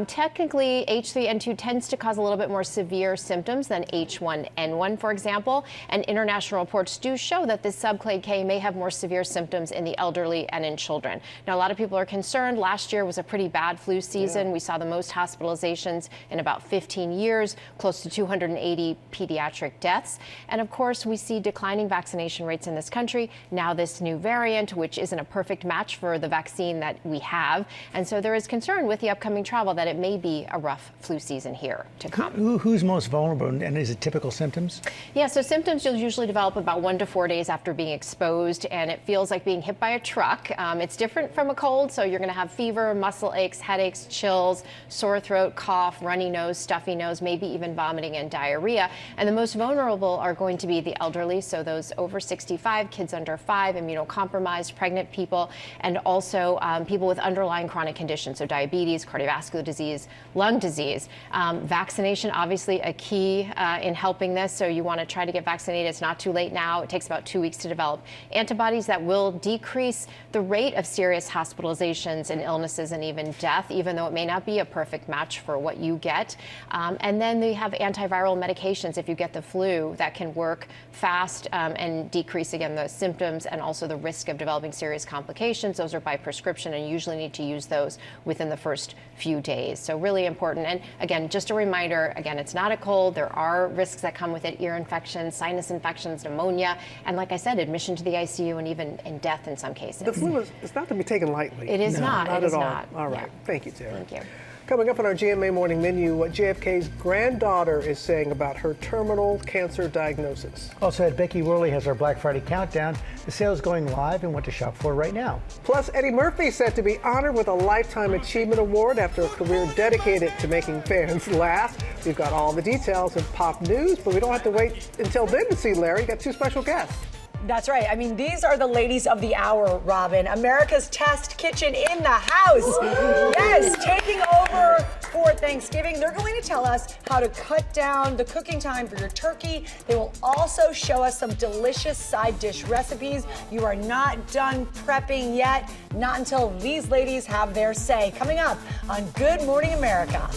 Technically, H3N2 tends to cause a little bit more severe symptoms than H1N1, for example, and international reports do show that this subclade K may have more severe symptoms in the elderly and in children. Now, a lot of people are concerned. Last year was a pretty bad flu season. We saw the most hospitalizations in about 15 years, close to 280 pediatric deaths. And of course, we see declining vaccination rates in this country. Now this new variant, which isn't a perfect match for the vaccine that we have. And so there is concern with the upcoming travel that it may be a rough flu season here to come. Who's most vulnerable, and is it typical symptoms? Yeah, so symptoms you'll usually develop about 1 to 4 days after being exposed, and it feels like being hit by a truck. It's different from a cold, so you're going to have fever, muscle aches, headaches, chills, sore throat, cough, runny nose, stuffy nose, maybe even vomiting and diarrhea. And the most vulnerable are going to be the elderly, so those over 65, kids under 5, immunocompromised, pregnant people, and also people with underlying chronic conditions, so diabetes, cardiovascular disease, lung disease. Vaccination, obviously a key in helping this, so you want to try to get vaccinated. It's not too late now. It takes about 2 weeks to develop antibodies that will decrease the rate of serious hospitalizations and illnesses and even death, even though it may not be a perfect match for what you get. And then they have antiviral medications if you get the flu that can work fast and decrease, again, the symptoms and also the risk of developing serious complications. Those are by prescription, and you usually need to use those within the first few days. So really important. And again, just a reminder, again, it's not a cold. There are risks that come with it: ear infections, sinus infections, pneumonia, and like I said, admission to the ICU and even in death in some cases. The flu is not to be taken lightly. It is not. Not it at is all. not. All right. Yeah. Thank you, Tara. Thank you. Coming up on our GMA Morning Menu, what JFK's granddaughter is saying about her terminal cancer diagnosis. Also, Becky Worley has our Black Friday countdown, the sales going live, and what to shop for right now. Plus, Eddie Murphy set to be honored with a Lifetime Achievement Award after a career dedicated to making fans laugh. We've got all the details in pop news, but we don't have to wait until then to see Larry. We've got 2 special guests. That's right. I mean, these are the ladies of the hour, Robin. America's Test Kitchen in the house. Yes, taking over for Thanksgiving. They're going to tell us how to cut down the cooking time for your turkey. They will also show us some delicious side dish recipes. You are not done prepping yet, not until these ladies have their say. Coming up on Good Morning America.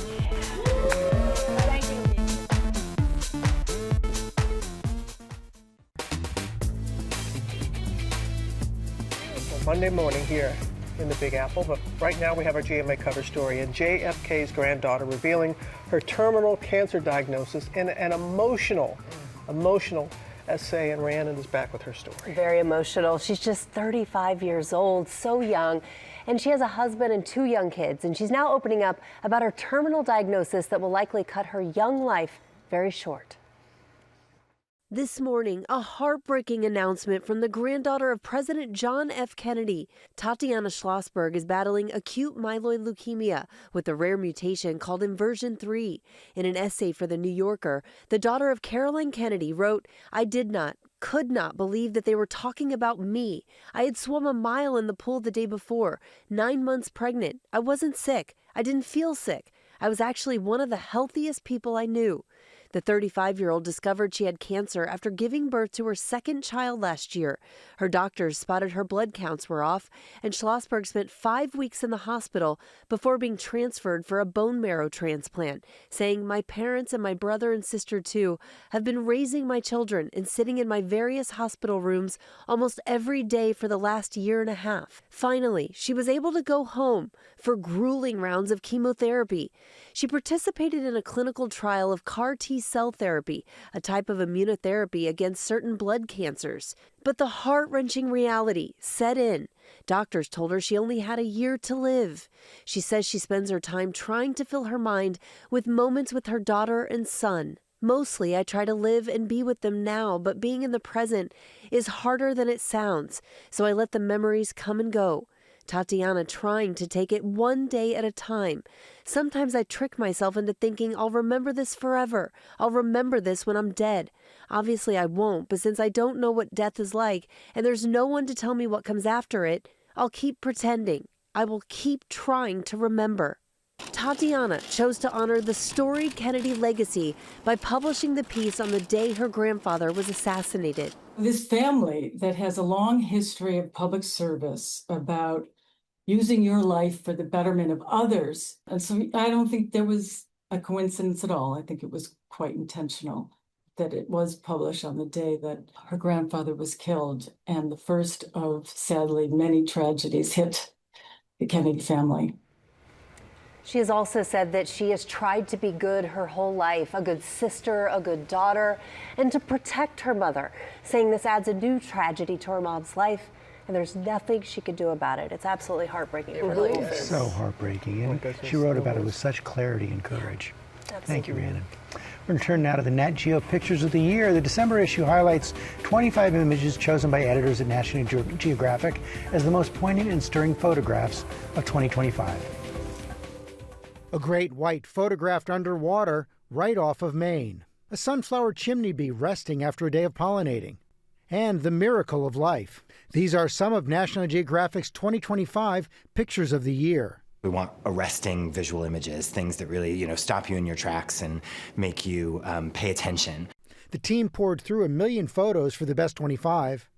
Monday morning here in the Big Apple, but right now we have our GMA cover story, and JFK's granddaughter revealing her terminal cancer diagnosis in an emotional essay, and Rhiannon is back with her story. Very emotional. She's just 35 years old, so young. And she has a husband and 2 young kids. And she's now opening up about her terminal diagnosis that will likely cut her young life very short. This morning, a heartbreaking announcement from the granddaughter of President John F. Kennedy. Tatiana Schlossberg is battling acute myeloid leukemia with a rare mutation called inversion 3. In an essay for The New Yorker, the daughter of Caroline Kennedy wrote, "I could not believe that they were talking about me. I had swum a mile in the pool the day before, 9 months pregnant. I wasn't sick. I didn't feel sick. I was actually one of the healthiest people I knew." The 35-year-old discovered she had cancer after giving birth to her second child last year. Her doctors spotted her blood counts were off, and Schlossberg spent 5 weeks in the hospital before being transferred for a bone marrow transplant, saying, "My parents and my brother and sister, too, have been raising my children and sitting in my various hospital rooms almost every day for the last year and a half." Finally, she was able to go home for grueling rounds of chemotherapy. She participated in a clinical trial of CAR T-cell therapy, a type of immunotherapy against certain blood cancers. But the heart-wrenching reality set in. Doctors told her she only had a year to live. She says she spends her time trying to fill her mind with moments with her daughter and son. "Mostly, I try to live and be with them now, but being in the present is harder than it sounds, so I let the memories come and go." Tatiana trying to take it one day at a time. "Sometimes I trick myself into thinking I'll remember this forever. I'll remember this when I'm dead. Obviously I won't, but since I don't know what death is like and there's no one to tell me what comes after it, I'll keep pretending. I will keep trying to remember." Tatiana chose to honor the storied Kennedy legacy by publishing the piece on the day her grandfather was assassinated. This family that has a long history of public service about using your life for the betterment of others. And so I don't think there was a coincidence at all. I think it was quite intentional that it was published on the day that her grandfather was killed, and the first of, sadly, many tragedies hit the Kennedy family. She has also said that she has tried to be good her whole life, a good sister, a good daughter, and to protect her mother, saying this adds a new tragedy to her mom's life, and there's nothing she could do about it. It's absolutely heartbreaking. It really is. So heartbreaking, and she wrote about it with such clarity and courage. Absolutely. Thank you, Rhiannon. We're going to turn now to the Nat Geo Pictures of the Year. The December issue highlights 25 images chosen by editors at National Geographic as the most poignant and stirring photographs of 2025. A great white photographed underwater right off of Maine. A sunflower chimney bee resting after a day of pollinating. And the miracle of life. These are some of National Geographic's 2025 Pictures of the Year. We want arresting visual images, things that really, stop you in your tracks and make you pay attention. The team poured through 1 million photos for the best 25.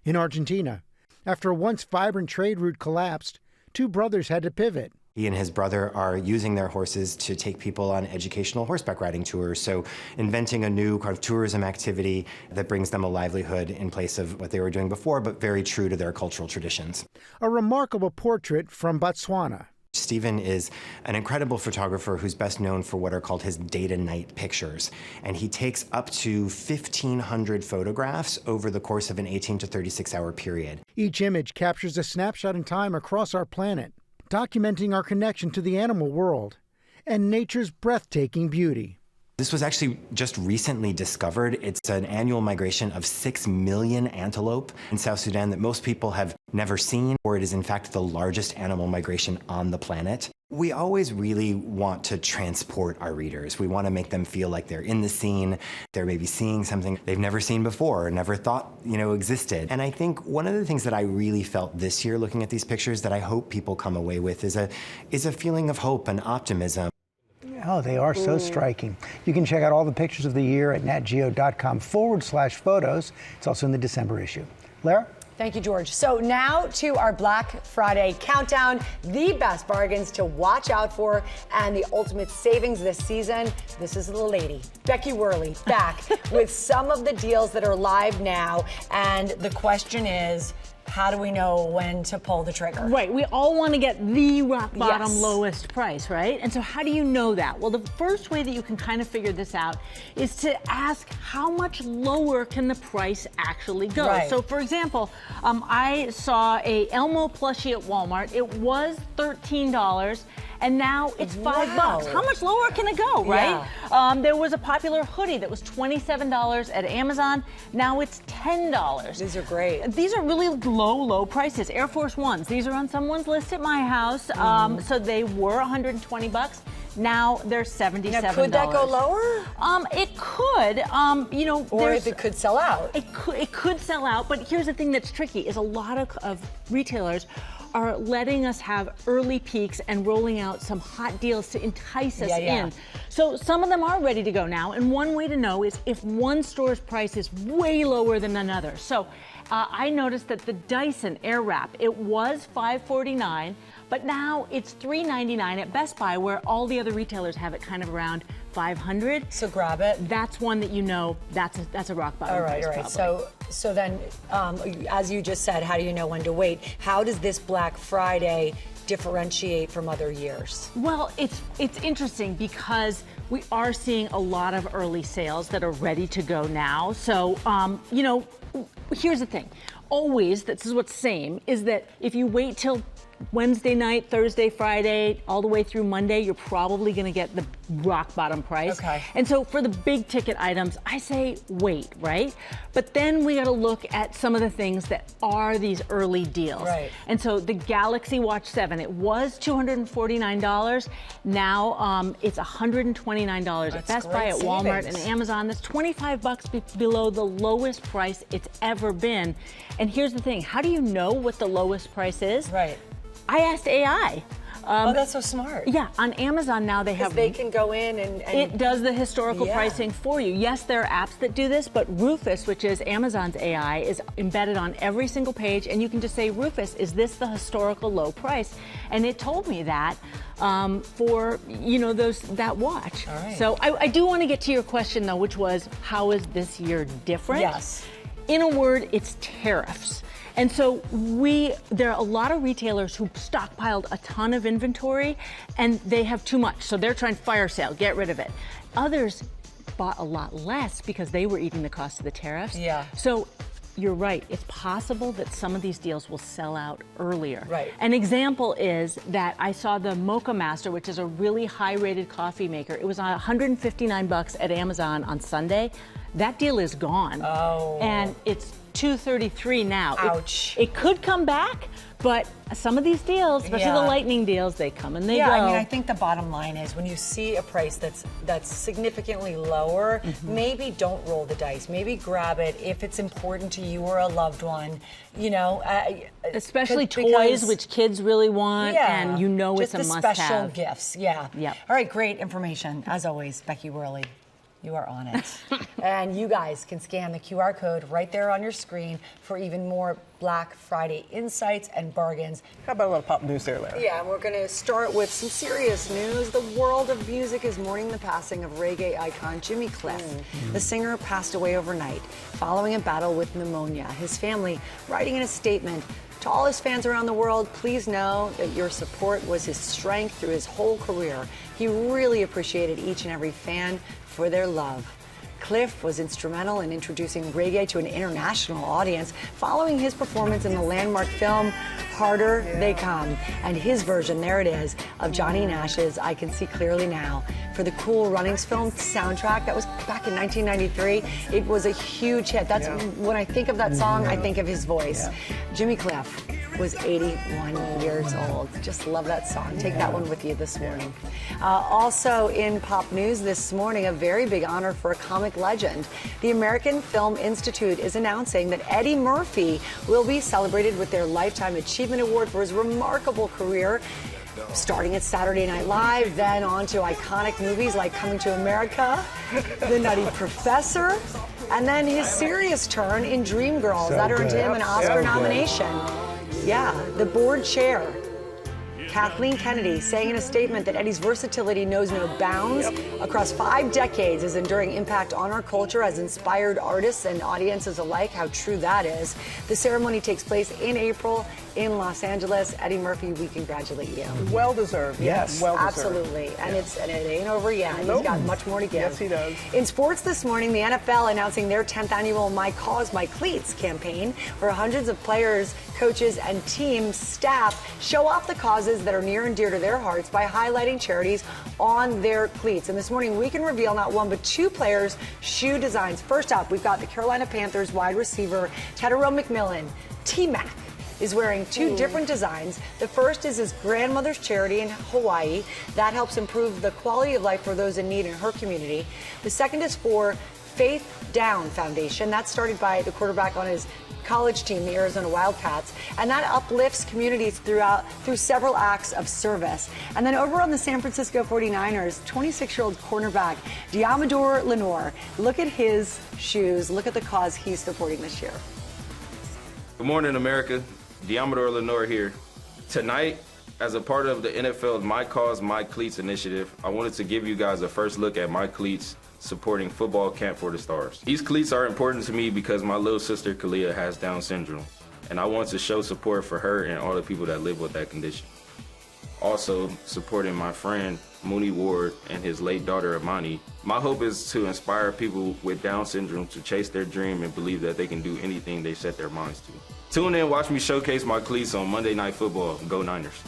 In Argentina, after a once vibrant trade route collapsed, 2 brothers had to pivot. He and his brother are using their horses to take people on educational horseback riding tours, so inventing a new kind of tourism activity that brings them a livelihood in place of what they were doing before, but very true to their cultural traditions. A remarkable portrait from Botswana. Stephen is an incredible photographer who's best known for what are called his day-to-night pictures. And he takes up to 1,500 photographs over the course of an 18 to 36-hour period. Each image captures a snapshot in time across our planet, documenting our connection to the animal world and nature's breathtaking beauty. This was actually just recently discovered. It's an annual migration of 6 million antelope in South Sudan that most people have never seen, or it is in fact the largest animal migration on the planet. We always really want to transport our readers. We want to make them feel like they're in the scene. They're maybe seeing something they've never seen before or never thought, existed. And I think one of the things that I really felt this year looking at these pictures that I hope people come away with is a feeling of hope and optimism. Oh, they are so striking. You can check out all the pictures of the year at natgeo.com/photos. It's also in the December issue. Lara? Thank you, George. So now to our Black Friday countdown, the best bargains to watch out for and the ultimate savings this season. This is the lady, Becky Worley, back with some of the deals that are live now. And the question is, how do we know when to pull the trigger? Right, we all want to get the rock bottom Yes. lowest price, right? And so how do you know that? Well, the first way that you can kind of figure this out is to ask how much lower can the price actually go? Right. So for example, I saw a Elmo plushie at Walmart. It was $13 and now it's $5. How much lower can it go, right? There was a popular hoodie that was $27 at Amazon. Now it's $10. These are great. These are really low prices. Air Force Ones. These are on someone's list at my house. So they were $120. Now they're $77. Now, could that go lower? It could. You know, or if it could sell out. It could sell out. But here's the thing that's tricky: is a lot of retailers are letting us have early peaks and rolling out some hot deals to entice us in. So some of them are ready to go now, and one way to know is if one store's price is way lower than another. So I noticed that the Dyson Airwrap, it was $549, but now it's $399 at Best Buy, where all the other retailers have it kind of around $500. So grab it. That's one that you know that's a rock bottom price. All right. So then, as you just said, how do you know when to wait? How does this Black Friday differentiate from other years? Well, it's interesting because we are seeing a lot of early sales that are ready to go now. So, you know, here's the thing. Always, this is what's same, is that if you wait till Wednesday night, Thursday, Friday, all the way through Monday, you're probably going to get the rock bottom price. Okay. And so for the big ticket items, I say wait, right? But then we got to look at some of the things that are these early deals. Right. And so the Galaxy Watch 7, it was $249. Now it's $129 at Best Buy, at Walmart, and Amazon. That's $25 below the lowest price it's ever been. And here's the thing: how do you know what the lowest price is? Right. I asked AI. Oh, that's so smart. Yeah, on Amazon now they have. They can go in and it does the historical pricing for you. Yes, there are apps that do this, but Rufus, which is Amazon's AI, is embedded on every single page, and you can just say, Rufus, is this the historical low price? And it told me that for that watch. All right. So I do want to get to your question though, which was, how is this year different? Yes. In a word, it's tariffs. And so there are a lot of retailers who stockpiled a ton of inventory and they have too much. So they're trying to fire sale, get rid of it. Others bought a lot less because they were eating the cost of the tariffs. Yeah. So you're right. It's possible that some of these deals will sell out earlier. Right. An example is that I saw the Mocha Master, which is a really high-rated coffee maker. It was $159 at Amazon on Sunday. That deal is gone. Oh. And it's $233 now. Ouch. It could come back, but some of these deals, especially the lightning deals, they come and they go. I mean, I think the bottom line is when you see a price that's significantly lower, maybe don't roll the dice. Maybe grab it if it's important to you or a loved one. You know, especially toys, which kids really want, and you know it's a must-have. Just the special gifts. Yeah. Yep. All right, great information as always, Becky Worley. You are on it. And you guys can scan the QR code right there on your screen for even more Black Friday insights and bargains. How about a little pop news there, Larry? Yeah, and we're going to start with some serious news. The world of music is mourning the passing of reggae icon Jimmy Cliff. The singer passed away overnight following a battle with pneumonia. His family writing in a statement, to all his fans around the world, please know that your support was his strength through his whole career. He really appreciated each and every fan for their love. Cliff was instrumental in introducing reggae to an international audience following his performance in the landmark film Harder They Come, and his version, there it is, of Johnny Nash's I Can See Clearly Now. For the Cool Runnings film soundtrack, that was back in 1993. It was a huge hit. That's when I think of that song, I think of his voice. Jimmy Cliff was 81 years old. Just love that song. Take that one with you this morning. Also in pop news this morning, a very big honor for a comic legend. The American Film Institute is announcing that Eddie Murphy will be celebrated with their Lifetime Achievement Award for his remarkable career, starting at Saturday Night Live, then on to iconic movies like Coming to America, The Nutty Professor, and then his serious turn in Dreamgirls. That earned him an Oscar nomination. Yeah, the board chair Kathleen Kennedy, saying in a statement that Eddie's versatility knows no bounds. Across 5 decades, his enduring impact on our culture has inspired artists and audiences alike. How true that is. The ceremony takes place in April in Los Angeles. Eddie Murphy, we congratulate you. Well deserved. Yes, well deserved. Absolutely. And it ain't over yet. Nope. He's got much more to give. Yes, he does. In sports this morning, the NFL announcing their 10th annual My Cause, My Cleats campaign, where hundreds of players, coaches, and team staff show off the causes that are near and dear to their hearts by highlighting charities on their cleats. And this morning, we can reveal not one but 2 players' shoe designs. First up, we've got the Carolina Panthers wide receiver, Tedero McMillan, T-Mac, is wearing 2 different designs. The first is his grandmother's charity in Hawaii. That helps improve the quality of life for those in need in her community. The second is for Faith Down Foundation. That's started by the quarterback on his college team, the Arizona Wildcats, and that uplifts communities through several acts of service. And then over on the San Francisco 49ers, 26-year-old cornerback Diamador Lenore. Look at his shoes. Look at the cause he's supporting this year. Good morning, America. Diamador Lenore here. Tonight, as a part of the NFL's My Cause, My Cleats initiative, I wanted to give you guys a first look at my cleats supporting Football Camp for the Stars. These cleats are important to me because my little sister Kalia has Down syndrome, and I want to show support for her and all the people that live with that condition. Also, supporting my friend Mooney Ward and his late daughter Amani. My hope is to inspire people with Down syndrome to chase their dream and believe that they can do anything they set their minds to. Tune in, watch me showcase my cleats on Monday Night Football. Go Niners.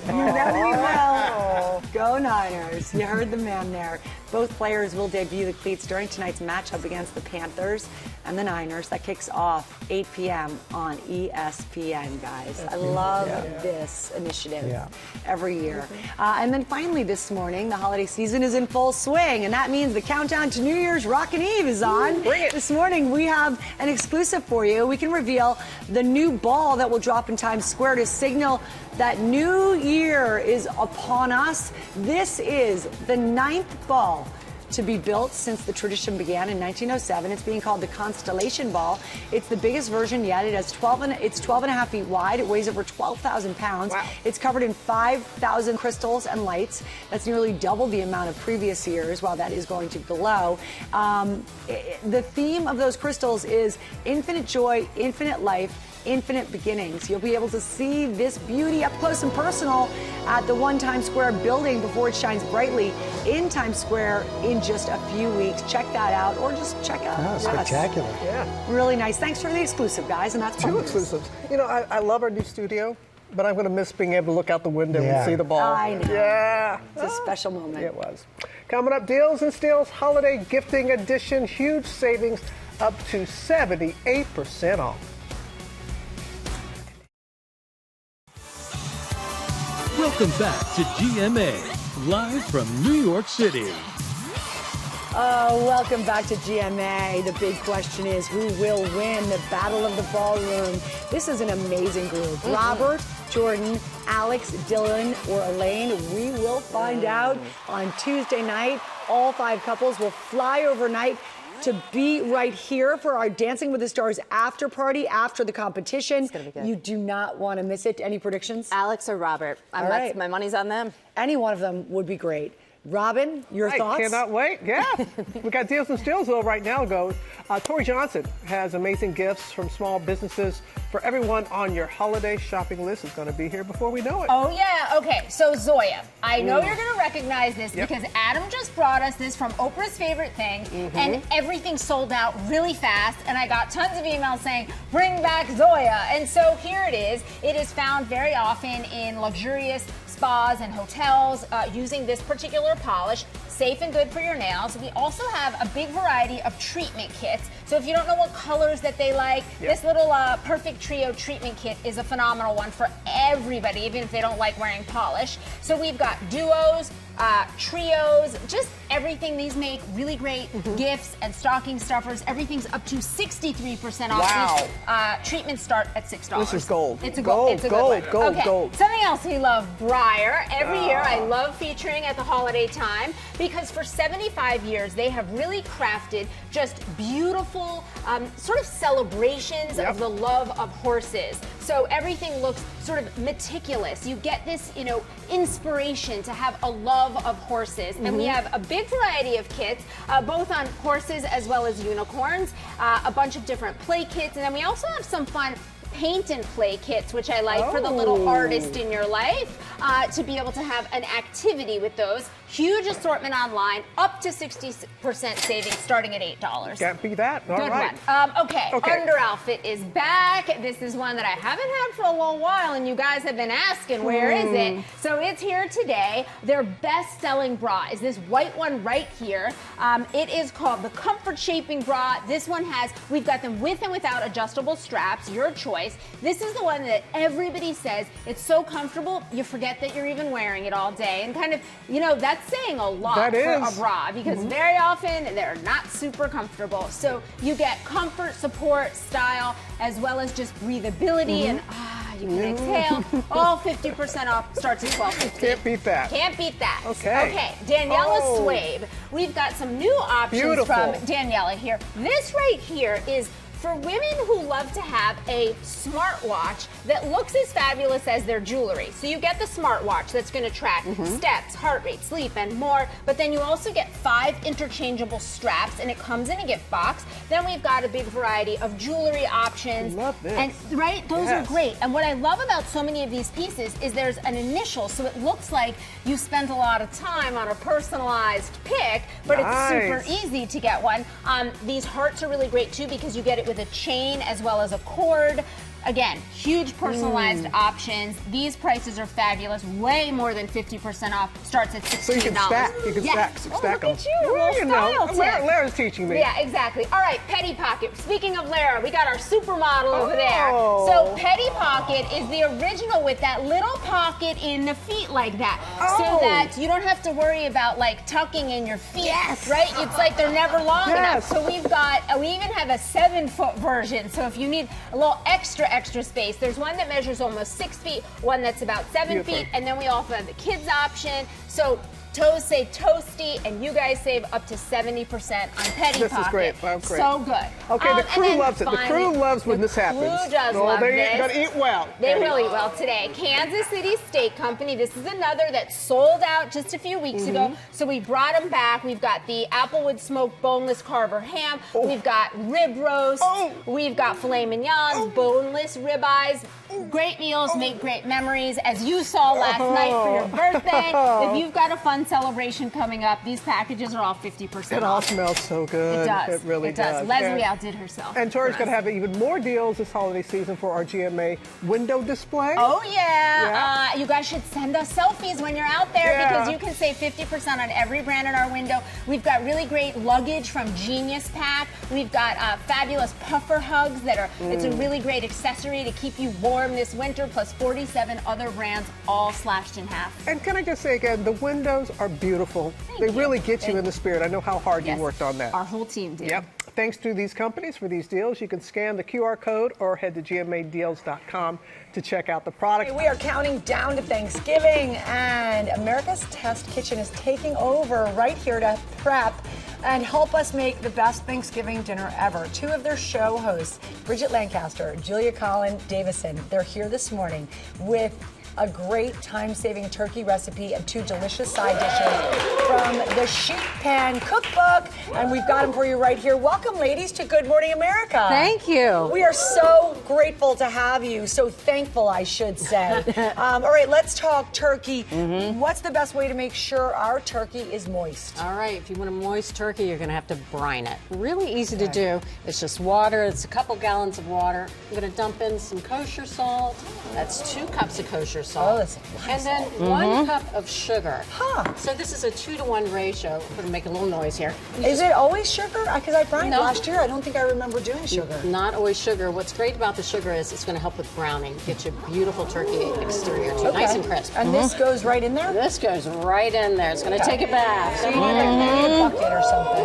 You know you will. Go Niners. You heard the man there. Both players will debut the cleats during tonight's matchup against the Panthers and the Niners. That kicks off 8 p.m. on ESPN, guys. I love this initiative every year. And then finally this morning, the holiday season is in full swing, and that means the countdown to New Year's Rockin' Eve is on. Bring it. This morning, we have an exclusive for you. We can reveal the new ball that will drop in Times Square to signal that New Year is upon us. This is the 9th ball to be built since the tradition began in 1907. It's being called the Constellation Ball. It's the biggest version yet. It's 12 and a half feet wide. It weighs over 12,000 pounds. Wow. It's covered in 5,000 crystals and lights. That's nearly double the amount of previous years, while that is going to glow. The theme of those crystals is infinite joy, infinite life, infinite beginnings. You'll be able to see this beauty up close and personal at the One Times Square building before it shines brightly in Times Square in just a few weeks. Check that out, or just check out. Oh, spectacular. Yeah. Really nice. Thanks for the exclusive, guys. And that's 2 exclusives. You know, I love our new studio, but I'm going to miss being able to look out the window and see the ball. I know. Yeah. It's a special moment. It was. Coming up, Deals and Steals Holiday Gifting Edition. Huge savings up to 78% off. Welcome back to GMA, live from New York City. Oh, welcome back to GMA. The big question is, who will win the Battle of the Ballroom? This is an amazing group. Robert, Jordan, Alex, Dylan, or Elaine. We will find out on Tuesday night. All 5 couples will fly overnight to be right here for our Dancing with the Stars after party after the competition. It's gonna be good. You do not want to miss it. Any predictions? Alex or Robert? All right. My money's on them. Any one of them would be great. Robin, your thoughts? I cannot wait. Yeah. We got Deals and Steals right now. Tori Johnson has amazing gifts from small businesses for everyone on your holiday shopping list. Is going to be here before we know it. Oh, yeah. Okay. So, Zoya, I know you're going to recognize this because Adam just brought us this from Oprah's Favorite Thing, and everything sold out really fast. And I got tons of emails saying, bring back Zoya. And so here it is. It is found very often in luxurious spas and hotels using this particular polish. Safe and good for your nails. We also have a big variety of treatment kits. So if you don't know what colors that they like, this little Perfect Trio treatment kit is a phenomenal one for everybody, even if they don't like wearing polish. So we've got duos, trios, just everything. These make really great gifts and stocking stuffers. Everything's up to 63% off. Wow. Treatments start at $6. This is gold. It's a gold. It's a gold. Something else we love, Breyer. Every year I love featuring at the holiday time because for 75 years they have really crafted just beautiful sort of celebrations of the love of horses. So everything looks sort of meticulous. You get this, you know, inspiration to have a love of horses. And we have a big variety of kits, both on horses as well as unicorns, a bunch of different play kits, and then we also have some fun paint and play kits, which I like for the little artist in your life, to be able to have an activity with those. Huge assortment online, up to 60% savings starting at $8. Can't beat that. All Good right. one. Okay, Under Outfit is back. This is one that I haven't had for a little while, and you guys have been asking, where is it? So it's here today. Their best-selling bra is this white one right here. It is called the Comfort Shaping Bra. This one has, we've got them with and without adjustable straps, your choice. This is the one that everybody says, it's so comfortable, you forget that you're even wearing it all day. And kind of, you know, that's saying a lot for a bra, because very often they're not super comfortable. So you get comfort, support, style, as well as just breathability and you can exhale. All 50% off, starts at $12.50. Can't beat that. Can't beat that. Okay. Daniela Swabe. We've got some new options from Daniela here. This right here is for women who love to have a smartwatch that looks as fabulous as their jewelry. So you get the smartwatch that's going to track steps, heart rate, sleep, and more. But then you also get 5 interchangeable straps, and it comes in a gift box. Then we've got a big variety of jewelry options. Love this. And those are great. And what I love about so many of these pieces is there's an initial, so it looks like you spent a lot of time on a personalized pick, but it's super easy to get one. These hearts are really great too, because you get it with a chain as well as a cord. Again, huge personalized options. These prices are fabulous. Way more than 50% off. Starts at $16. So you can stack. You can stack them. Look at you. Lara's teaching me. Yeah, exactly. All right, Petty Pocket. Speaking of Lara, we got our supermodel over there. So Petty Pocket is the original with that little pocket in the feet like that. So that you don't have to worry about like tucking in your feet. Right? It's like they're never long enough. So we've got, we even have a 7-foot version. So if you need a little extra space. There's one that measures almost 6 feet, one that's about 7 feet, and then we also have the kids option. So toes say toasty, and you guys save up to 70% on Petty Pocket. This is great. So good. Okay, the crew loves it. The crew loves when this happens. The crew does love this. They're going to eat well. They will eat well today. Kansas City Steak Company. This is another that sold out just a few weeks ago. So we brought them back. We've got the Applewood smoked boneless Carver ham. We've got rib roast. We've got filet mignons, boneless ribeyes. Great meals make great memories, as you saw last night for your birthday. If you've got a fun celebration coming up, these packages are all 50% off. It all smells so good. It does. It really does. Leslie outdid herself. And Tori's going to have even more deals this holiday season for our GMA window display. Oh, yeah. You guys should send us selfies when you're out there, because you can save 50% on every brand in our window. We've got really great luggage from Genius Pack. We've got fabulous puffer hugs that are, it's a really great accessory to keep you warm this winter, plus 47 other brands, all slashed in half. And can I just say again, the windows are beautiful. They really get you in the spirit. I know how hard you worked on that. Our whole team did. Yep. Thanks to these companies for these deals. You can scan the QR code or head to gmadeals.com to check out the products. We are counting down to Thanksgiving, and America's Test Kitchen is taking over right here to prep and help us make the best Thanksgiving dinner ever. 2 of their show hosts, Bridget Lancaster, Julia Collin Davison, they're here this morning with a great time-saving turkey recipe and 2 delicious side dishes from the Sheet Pan Cookbook. And we've got them for you right here. Welcome, ladies, to Good Morning America. Thank you. We are so grateful to have you. So thankful, I should say. All right, let's talk turkey. What's the best way to make sure our turkey is moist? All right, if you want a moist turkey, you're going to have to brine it. Really easy to do. It's just water. It's a couple gallons of water. I'm going to dump in some kosher salt. That's 2 cups of kosher salt. Oh, that's and then 1 cup of sugar. So this is a 2-to-1 ratio. I'm going to make a little noise here. Is it always sugar? Because I brined last year. I don't think I remember doing sugar. Not always sugar. What's great about the sugar is it's going to help with browning. Get you a beautiful turkey exterior too. Nice and crisp. And this goes right in there? This goes right in there. It's going to take a bath. So you need a bucket or something.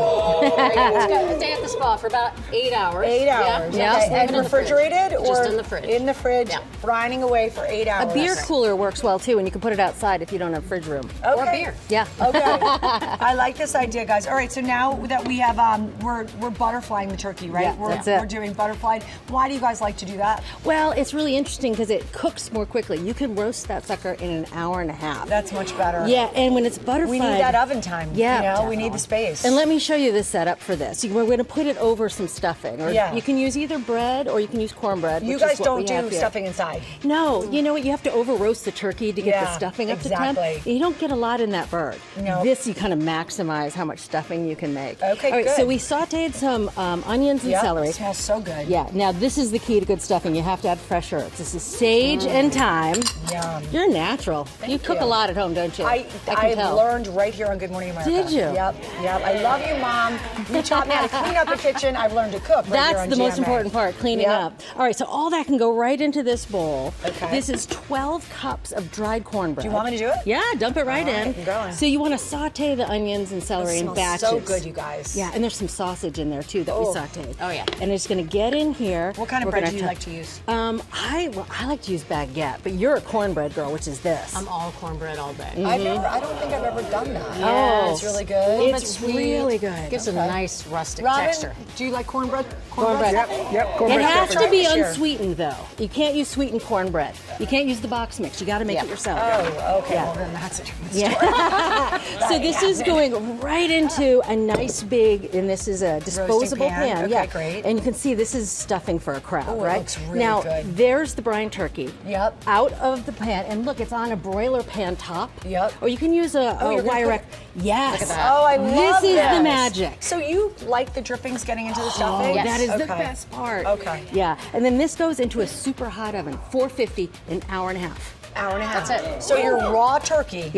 It's going to stay at the spa for about 8 hours. 8 hours. Yeah. Okay. And refrigerated or just in the fridge? In the fridge, brining away for 8 hours. A beer cooler works well too, and you can put it outside if you don't have fridge room. Okay. Or beer. Yeah. Okay. I like this idea, guys. All right, so now that we have, we're butterflying the turkey, right? Yeah, that's it. We're doing butterfly. Why do you guys like to do that? Well, it's really interesting because it cooks more quickly. You can roast that sucker in an hour and a half. That's much better. Yeah, and when it's butterflied, We need that oven time. Yeah, we need the space. And let me show you the setup for this. We're going to put it over some stuffing, or you can use either bread or you can use cornbread. You guys don't do stuffing inside. No, you know what? You have to over roast the turkey to get the stuffing up to temp. You don't get a lot in that bird. No. This you kind of maximize how much stuffing you can make. Okay, all right, good. So we sautéed some onions and celery. It smells so good. Yeah. Now this is the key to good stuffing. You have to add fresh herbs. This is sage and thyme. Yum. You're natural. You cook a lot at home, don't you? I can tell. learned right here on Good Morning America. Did you? Yep. I love you, Mom. You taught me how to clean up the kitchen. I've learned to cook. That's the most important part, cleaning up. All right, so all that can go right into this bowl. Okay. This is 12 cups of dried cornbread. Do you want me to do it? Yeah, dump it right in. I'm going. So you want to saute the onions and celery in batches. So good, you guys. Yeah, and there's some sausage in there too that we sauteed. Oh yeah. And it's going to get in here. What kind of bread do you like to use? I like to use baguette, but you're a cornbread girl, which is this. I'm all cornbread all day. I don't think I've ever done that. Yeah, it's really good. It's really good. Gives it a nice rustic Robin, texture. do you like cornbread? Cornbread. Yep. It has to be unsweetened, though. You can't use sweetened cornbread. You can't use the box mix. You got to make it yourself. Oh, okay. Yeah. Well, then that's a different story. So this is going right into a nice big, and this is a disposable pan. Okay, great. And you can see this is stuffing for a crowd, right? It looks really now, good. there's the brine turkey. Yep. Out of the pan, and look, it's on a broiler pan top. Yep. Or you can use a wire rack. Yes. Look at that. Oh, I love this. This is the this. magic. So you like the drippings getting into the stuffing? Oh, that is the best part. Okay. Yeah, and then this goes into a super hot oven, 450, an hour and a half. Hour and a half. That's it. So your raw turkey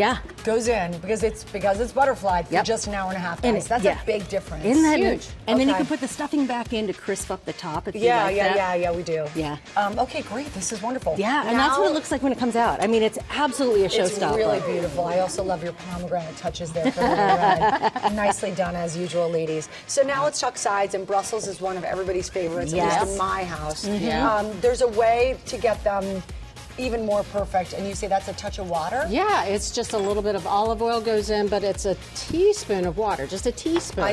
goes in because it's butterflied for just an hour and a half. Guys. That's a big difference. Isn't that huge? And then you can put the stuffing back in to crisp up the top if you like that. Yeah, we do. Yeah. Okay, great. This is wonderful. Yeah, and that's what it looks like when it comes out. I mean, it's absolutely a showstopper. It's really beautiful. I also love your pomegranate touches there for the red. Nicely done as usual, ladies. So now let's talk sides, and Brussels is one of everybody's favorites, at least in my house. There's a way to get them even more perfect, and you say that's a touch of water? Yeah, it's just a little bit of olive oil goes in, but it's a teaspoon of water, just a teaspoon.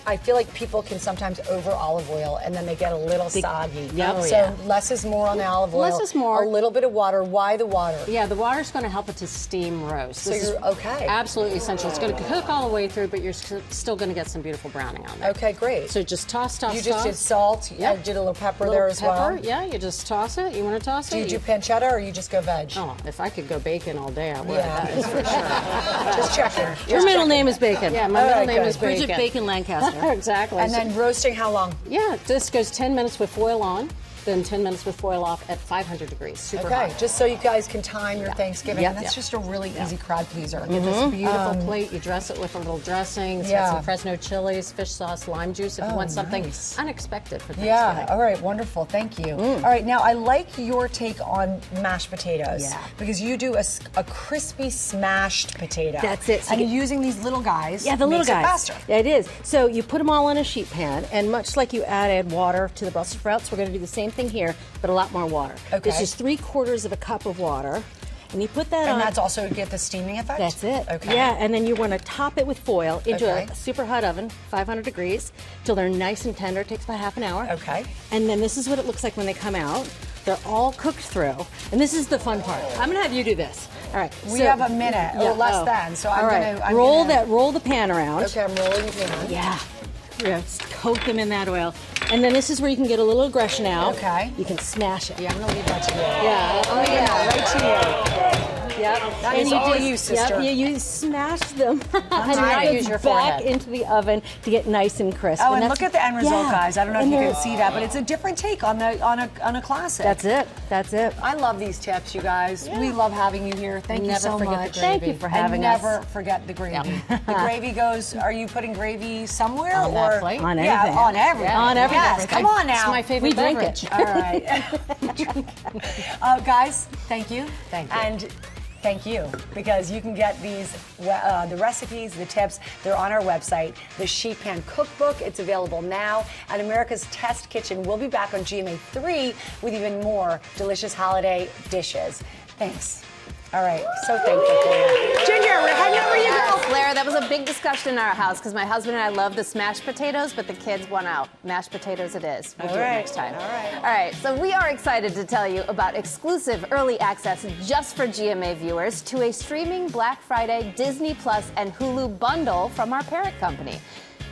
I feel like people can sometimes over olive oil and then they get a little soggy. Yep. So less is more on the olive oil. Less is more. A little bit of water. Why the water? Yeah, the water's going to help it to steam roast. So This is you're okay. absolutely essential. It's going to cook all the way through, but you're still going to get some beautiful browning on there. Okay, great. So just toss. You just did salt. Yep. I did a little pepper Little there as well. pepper, yeah, you just toss it. You want to toss Do it? you do pancetta or you just go veg? Oh, if I could go bacon all day, I would. Yeah. That is for sure. Just checking. Your middle name is Bacon. Yeah, my middle name good. is Bacon. Bridget Bacon Lancaster. Exactly. And then roasting how long? Yeah, this goes 10 minutes with foil on, then 10 minutes with foil off at 500 degrees. Super Okay, hot. just so you guys can time your Thanksgiving. Yep. And that's Yep. just a really easy crowd pleaser. Get this beautiful plate. You dress it with a little dressing. It's got some Fresno chilies, fish sauce, lime juice. If you want something unexpected for Thanksgiving. Yeah. All right. Wonderful. Thank you. All right. Now I like your take on mashed potatoes. Yeah. Because you do a crispy smashed potato. That's it. So and you- you're using these little guys. Yeah, the little makes it guys. faster. Yeah, it is. So you put them all in a sheet pan, and much like you added water to the Brussels sprouts, we're going to do the same thing here, but a lot more water. Okay. This is 3/4 of a cup of water, and you put that on. And that's also to get the steaming effect? That's it. Okay. Yeah, and then you want to top it with foil into Okay. a super hot oven, 500 degrees, till they're nice and tender. It takes about half an hour. Okay. And then this is what it looks like when they come out. They're all cooked through, and this is the fun part. I'm gonna have you do this. All right. We have a minute or less than, so I'm all right. gonna- I'm roll gonna- roll the pan around. Okay, I'm rolling the pan. Yeah. Just coat them in that oil. And then this is where you can get a little aggression out. Okay. You can smash it. Yeah, I'm gonna leave that to you. Yeah. Oh yeah, right to you. Yep. That and is all you, sister. Yep, you smash them and not then use your back forehead. into the oven to get nice and crisp. Oh, and that's- look at the end result, yeah. guys. I don't know And if you they're- can see that, but it's a different take on a classic. That's it. That's it. I love these tips, you guys. We love having you here. Thank you Never so forget the much. gravy. Thank you for having and us. never forget the gravy. The gravy goes. Are you putting gravy somewhere On or that plate? On Yeah, everything. on everything. Yeah. On everything. Yes, come on now. It's my favorite We drink beverage. it. All right, guys. Thank you. Thank you. And thank you, because you can get these, the recipes, the tips, they're on our website, the Sheet Pan Cookbook. It's available now at America's Test Kitchen. We'll be back on GMA 3 with even more delicious holiday dishes. Thanks. All right, so thankful for you. Ginger, we're heading over you go. Lara, that was a big discussion in our house because my husband and I love the smashed potatoes, but the kids won out. Mashed potatoes it is. We'll do it next time. All right, so we are excited to tell you about exclusive early access just for GMA viewers to a streaming Black Friday Disney Plus and Hulu bundle from our parent company.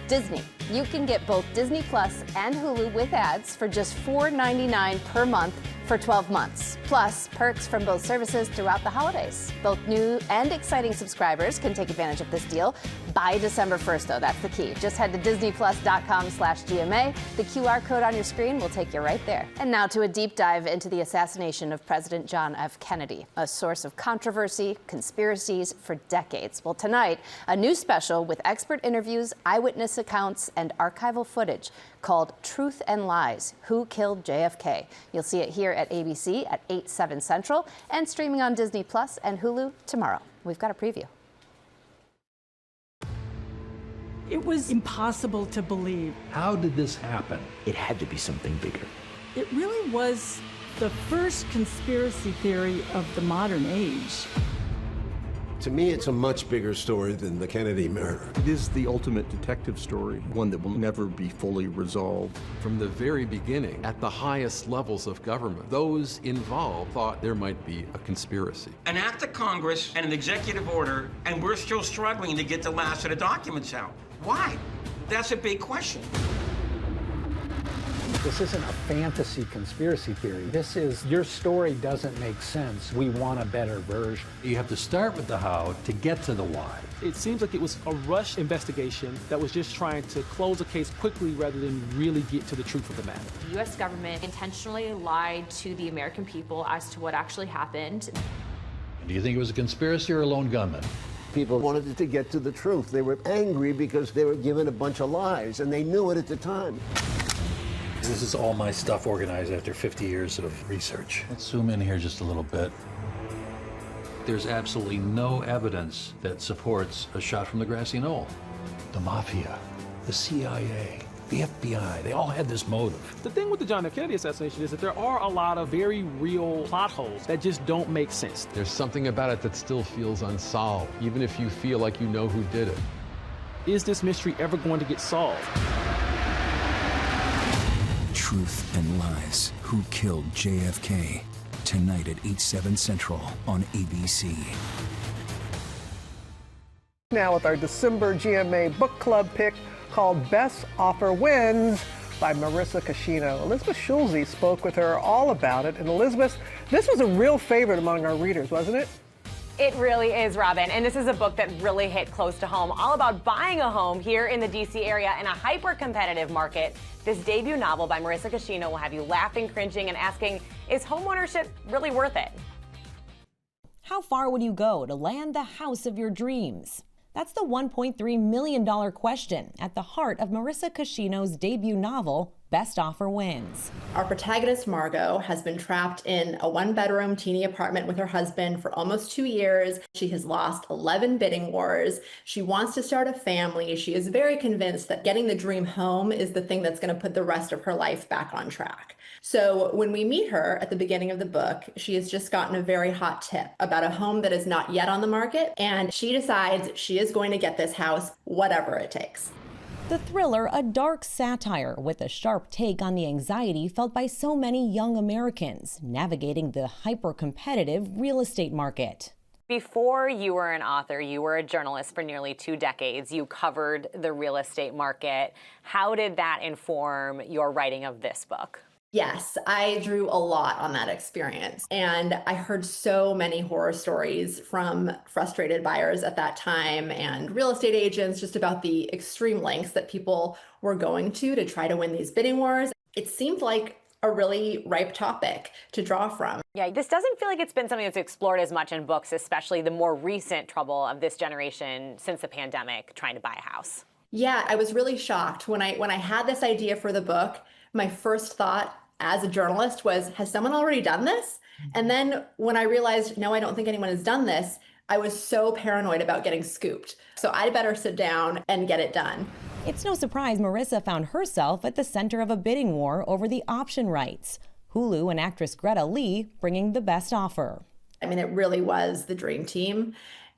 Disney. You can get both Disney Plus and Hulu with ads for just $4.99 per month for 12 months. Plus, perks from both services throughout the holidays. Both new and exciting subscribers can take advantage of this deal by December 1st, though. That's the key. Just head to disneyplus.com/GMA. The QR code on your screen will take you right there. And now to a deep dive into the assassination of President John F. Kennedy, a source of controversy, conspiracies for decades. Well, tonight, a new special with expert interviews, eyewitness accounts, and archival footage called Truth and Lies, Who Killed JFK? You'll see it here at ABC at 8/7 Central and streaming on Disney Plus and Hulu tomorrow. We've got a preview. It was impossible to believe. How did this happen? It had to be something bigger. It really was the first conspiracy theory of the modern age. To me, it's a much bigger story than the Kennedy murder. It is the ultimate detective story, one that will never be fully resolved. From the very beginning, at the highest levels of government, those involved thought there might be a conspiracy. An act of Congress and an executive order, and we're still struggling to get the last of the documents out. Why? That's a big question. This isn't a fantasy conspiracy theory. This is, your story doesn't make sense. We want a better version. You have to start with the how to get to the why. It seems like it was a rush investigation that was just trying to close a case quickly rather than really get to the truth of the matter. The U.S. government intentionally lied to the American people as to what actually happened. Do you think it was a conspiracy or a lone gunman? People wanted to get to the truth. They were angry because they were given a bunch of lies, and they knew it at the time. This is all my stuff organized after 50 years of research. Let's zoom in here just a little bit. There's absolutely no evidence that supports a shot from the grassy knoll. The mafia, the CIA, the FBI, they all had this motive. The thing with the John F. Kennedy assassination is that there are a lot of very real plot holes that just don't make sense. There's something about it that still feels unsolved, even if you feel like you know who did it. Is this mystery ever going to get solved? Truth and Lies, Who Killed JFK? Tonight at 8/7 Central on ABC. Now with our December GMA book club pick called Best Offer Wins by Marissa Cashino. Elizabeth Schulze spoke with her all about it. And Elizabeth, this was a real favorite among our readers, wasn't it? It really is, Robin. And this is a book that really hit close to home, all about buying a home here in the D.C. area in a hyper-competitive market. This debut novel by Marissa Cashino will have you laughing, cringing, and asking, is homeownership really worth it? How far would you go to land the house of your dreams? That's the $1.3 million question at the heart of Marissa Cashino's debut novel, Best Offer Wins. Our protagonist, Margot, has been trapped in a one-bedroom teeny apartment with her husband for almost 2 years. She has lost 11 bidding wars. She wants to start a family. She is very convinced that getting the dream home is the thing that's going to put the rest of her life back on track. So when we meet her at the beginning of the book, she has just gotten a very hot tip about a home that is not yet on the market, and she decides she is going to get this house, whatever it takes. The thriller, a dark satire with a sharp take on the anxiety felt by so many young Americans navigating the hyper-competitive real estate market. Before you were an author, you were a journalist for nearly 2 decades. You covered the real estate market. How did that inform your writing of this book? Yes, I drew a lot on that experience, and I heard so many horror stories from frustrated buyers at that time and real estate agents just about the extreme lengths that people were going to try to win these bidding wars. It seemed like a really ripe topic to draw from. Yeah, this doesn't feel like it's been something that's explored as much in books, especially the more recent trouble of this generation since the pandemic trying to buy a house. Yeah, I was really shocked when I had this idea for the book. My first thought as a journalist was, has someone already done this? And then when I realized, no, I don't think anyone has done this, I was so paranoid about getting scooped. So I'd better sit down and get it done. It's no surprise Marissa found herself at the center of a bidding war over the option rights. Hulu and actress Greta Lee bringing the best offer. I mean, it really was the dream team.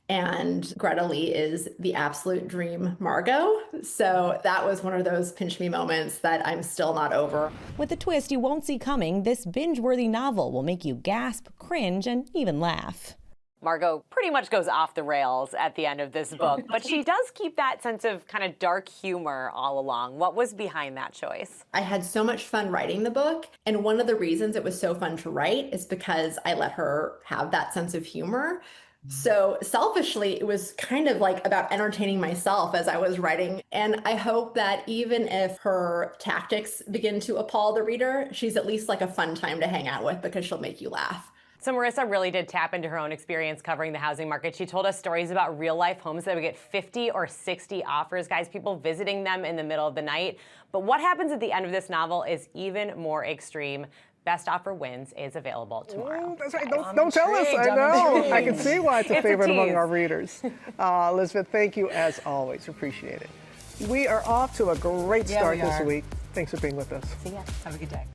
And Greta Lee is the absolute dream Margot. So that was one of those pinch me moments that I'm still not over. With a twist you won't see coming, this binge-worthy novel will make you gasp, cringe, and even laugh. Margot pretty much goes off the rails at the end of this book, but she does keep that sense of kind of dark humor all along. What was behind that choice? I had so much fun writing the book, and one of the reasons it was so fun to write is because I let her have that sense of humor. So selfishly, it was kind of like about entertaining myself as I was writing. And I hope that even if her tactics begin to appall the reader, she's at least like a fun time to hang out with because she'll make you laugh. So Marissa really did tap into her own experience covering the housing market. She told us stories about real life homes that would get 50 or 60 offers, guys, people visiting them in the middle of the night. But what happens at the end of this novel is even more extreme. Best Offer Wins is available tomorrow. That's right. Don't tell us. I know. I can see why it's a favorite among our readers. Elizabeth, thank you as always. Appreciate it. We are off to a great start this week. Thanks for being with us. See ya. Have a good day.